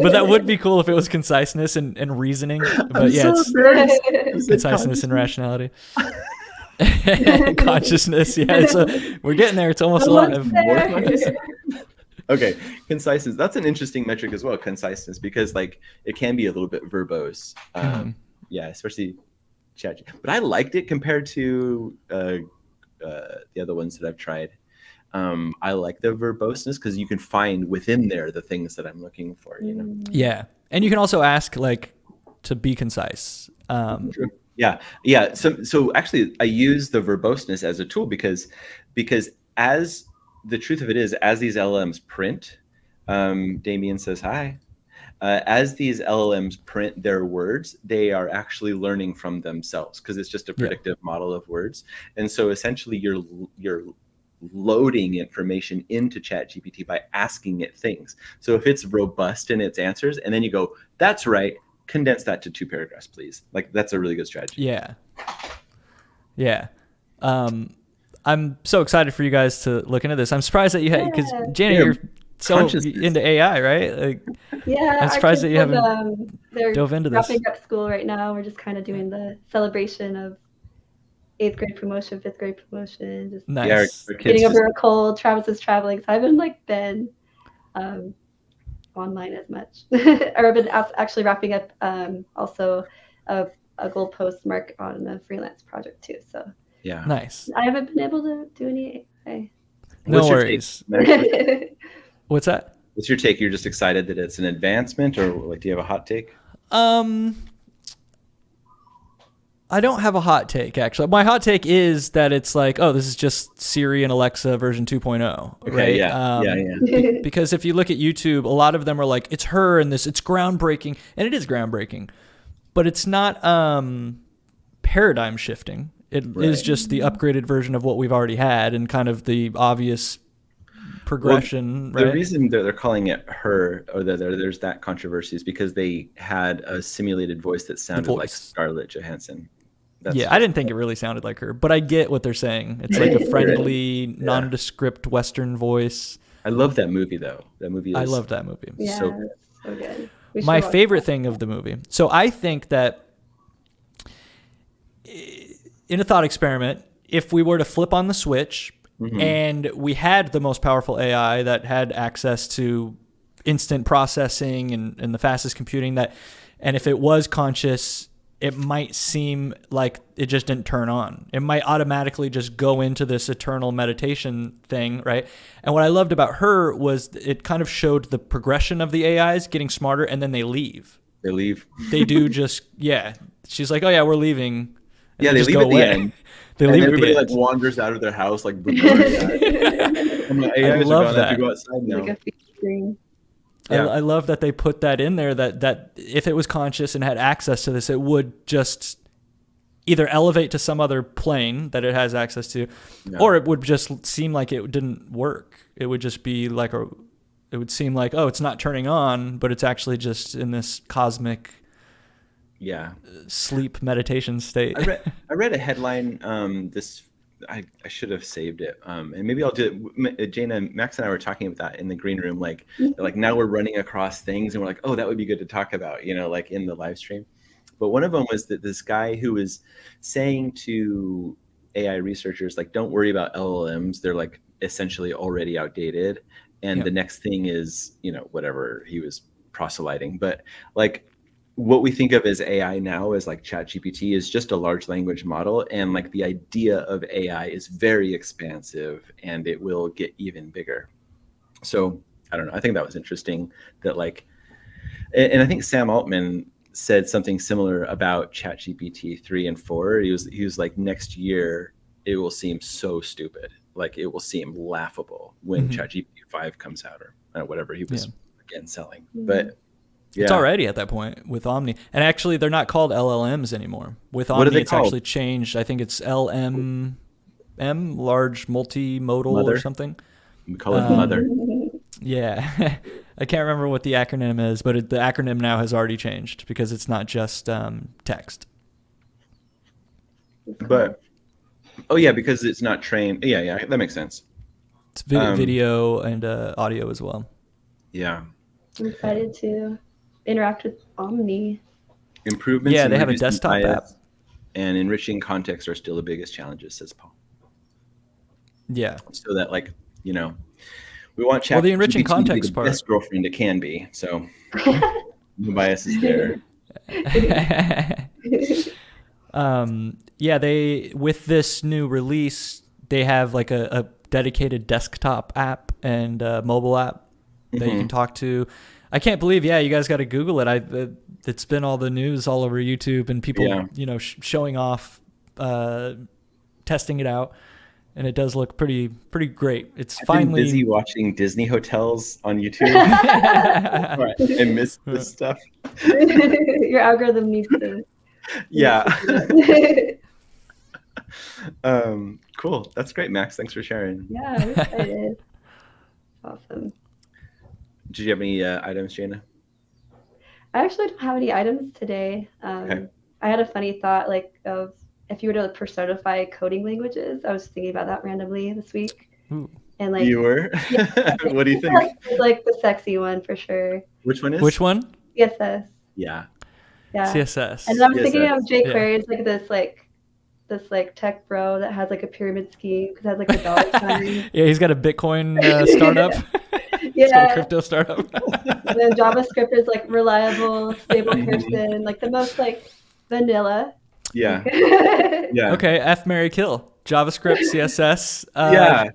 But that would be cool if it was conciseness and reasoning. But it's conciseness and rationality. Consciousness, yeah. So we're getting there. It's almost alive. Okay, conciseness. That's an interesting metric as well, conciseness, because like it can be a little bit verbose. Yeah, especially chat. But I liked it compared to the other ones that I've tried. I like the verboseness because you can find within there the things that I'm looking for, Yeah. And you can also ask like to be concise. Yeah. So actually I use the verboseness as a tool because as the truth of it is, as these LLMs print, Damien says hi. As these LLMs print their words, they are actually learning from themselves because it's just a predictive model of words. And so essentially you're loading information into ChatGPT by asking it things. So if it's robust in its answers, and then you go, that's right, condense that to 2 paragraphs, please. Like that's a really good strategy. Yeah. I'm so excited for you guys to look into this. I'm surprised that you had, because Jana, you're so into AI, right? Like, I'm surprised that you haven't dove into this. Wrapping up school right now. We're just kind of doing the celebration of 8th grade promotion, 5th grade promotion. Just nice. Getting over a cold. Travis is traveling, so I haven't been online as much. Or I've been actually wrapping up also a goal post mark on a freelance project too. So yeah, nice. I haven't been able to do any AI. No worries. What's that? What's your take? You're just excited that it's an advancement, or like, do you have a hot take? I don't have a hot take, actually. My hot take is that it's like, oh, this is just Siri and Alexa version 2.0, okay, right? Yeah. Because if you look at YouTube, a lot of them are like, it's Her and this, it's groundbreaking, and it is groundbreaking, but it's not paradigm shifting. It is just the upgraded version of what we've already had and kind of the obvious progression, well, right? The reason they're calling it her, or that there's that controversy, is because they had a simulated voice that sounded like Scarlett Johansson. I didn't think it really sounded like her, but I get what they're saying. It's like a friendly, nondescript Western voice. I love that movie, though. I love that movie. Yeah, so good. My favorite thing of the movie. So I think that in a thought experiment, if we were to flip on the switch and we had the most powerful AI that had access to instant processing and the fastest computing, and if it was conscious, it might seem like it just didn't turn on. It might automatically just go into this eternal meditation thing, right? And what I loved about her was it kind of showed the progression of the AIs getting smarter, and then they leave. They do just, She's like, oh yeah, we're leaving. And they leave at the end. They leave everybody at the end. wanders out of their house like. I love that. Go outside now. Like a featuring. I love that they put that in there, that if it was conscious and had access to this, it would just either elevate to some other plane that it has access to, or it would just seem like it didn't work. It would just be like it would seem like, oh, it's not turning on, but it's actually just in this cosmic sleep meditation state. I read a headline I should have saved it. And maybe I'll do it. Jana, Max and I were talking about that in the green room. Like now we're running across things and we're like, oh, that would be good to talk about, like in the live stream. But one of them was that this guy who was saying to AI researchers, like, don't worry about LLMs. They're like essentially already outdated. And the next thing is, whatever he was proselyting. But like, what we think of as AI now as like ChatGPT is just a large language model, and like the idea of AI is very expansive and it will get even bigger. So I don't know. I think that was interesting that and I think Sam Altman said something similar about ChatGPT 3 and 4. He was like, next year it will seem so stupid. Like it will seem laughable when ChatGPT 5 comes out or whatever he was again selling. But it's already at that point with Omni. And actually, they're not called LLMs anymore. With Omni, it's actually changed. I think it's LMM, large multimodal or something. We call it Mother. Yeah. I can't remember what the acronym is, but the acronym now has already changed because it's not just text. But, because it's not trained. Yeah, that makes sense. It's video and audio as well. Yeah. I'm excited to interact with Omni. Improvements. Yeah, they have a desktop app. And enriching context are still the biggest challenges, says Paul. Yeah. So that we want the enriching context to be the part. best girlfriend it can be. So no bias is there. They with this new release, they have like a dedicated desktop app and a mobile app that you can talk to. I can't believe, you guys got to Google it. It's been all the news all over YouTube and people, showing off, testing it out, and it does look pretty great. I've been busy watching Disney hotels on YouTube. I miss this stuff. Your algorithm needs to. Yeah. Cool. That's great, Max. Thanks for sharing. Yeah, I'm excited. Awesome. Did you have any items, Jana? I actually don't have any items today. Okay. I had a funny thought, of if you were to personify coding languages. I was thinking about that randomly this week. Ooh. And you were? What do you think? Like the sexy one for sure. Which one is? Which one? CSS. Yeah. CSS. And then I'm thinking of jQuery. Yeah. It's this tech bro that has a pyramid scheme because it has the dollar sign. Yeah, he's got a Bitcoin startup. He's got a crypto startup. And then JavaScript is reliable, stable person, the most vanilla. Yeah. Yeah. Okay, F, Marry, Kill. JavaScript, CSS. I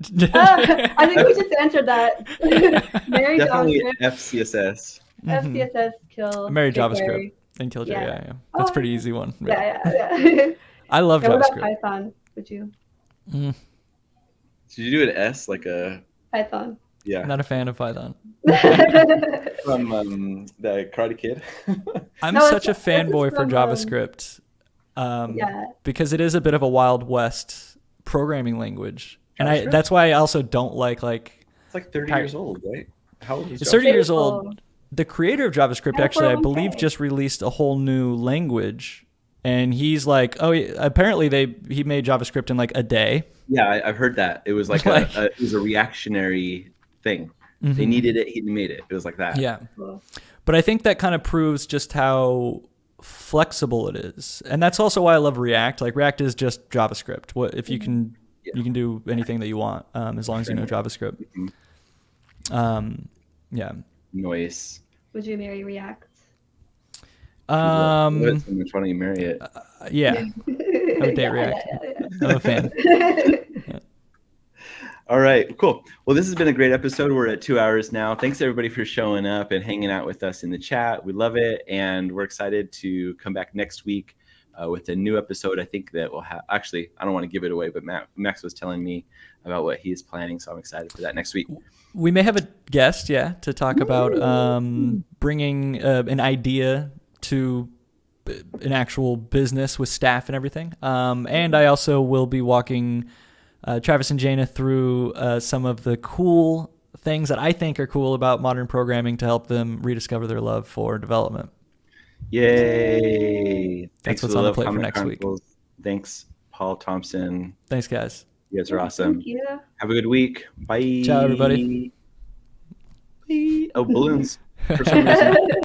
think we just answered that. Marry Definitely JavaScript. FCSS. FCSS, kill. Marry JavaScript and kill J. Yeah. That's a pretty easy one. Really. Yeah. I love What JavaScript. about Python? Would you? Did you do an S like a? Python. Yeah. Not a fan of Python. From the Karate Kid. I'm such a fanboy for JavaScript. Because it is a bit of a Wild West programming language. And that's why I also don't like it's like 30 years old, right? How old is It's 30 JavaScript? years old. The creator of JavaScript actually, I believe, 401k. just released a whole new language, and he's like, oh, apparently he made JavaScript in like a day. Yeah, I've heard that. It was like it was a reactionary thing. They needed it, he made it. It was like that. Yeah. Cool. But I think that kind of proves just how flexible it is. And that's also why I love React. Like React is just JavaScript. What if you can you can do anything that you want as long as you know JavaScript. Yeah. Noise. Would you marry React? So much. Why don't you marry it? Yeah. I would date React. I'm a fan. All right, cool. Well, this has been a great episode. We're at 2 hours now. Thanks everybody for showing up and hanging out with us in the chat. We love it, and we're excited to come back next week with a new episode. I think that we'll have. Actually, I don't want to give it away, but Max was telling me about what he is planning, so I'm excited for that next week. We may have a guest, to talk about bringing an idea to an actual business with staff and everything. And I also will be walking Travis and Jana through some of the cool things that I think are cool about modern programming to help them rediscover their love for development. Yay! That's what's on the plate for next week. Thanks, Paul Thompson. Thanks, guys. You guys are awesome. Thank you. Have a good week. Bye. Ciao, everybody. Bye. Oh, balloons. For some reason.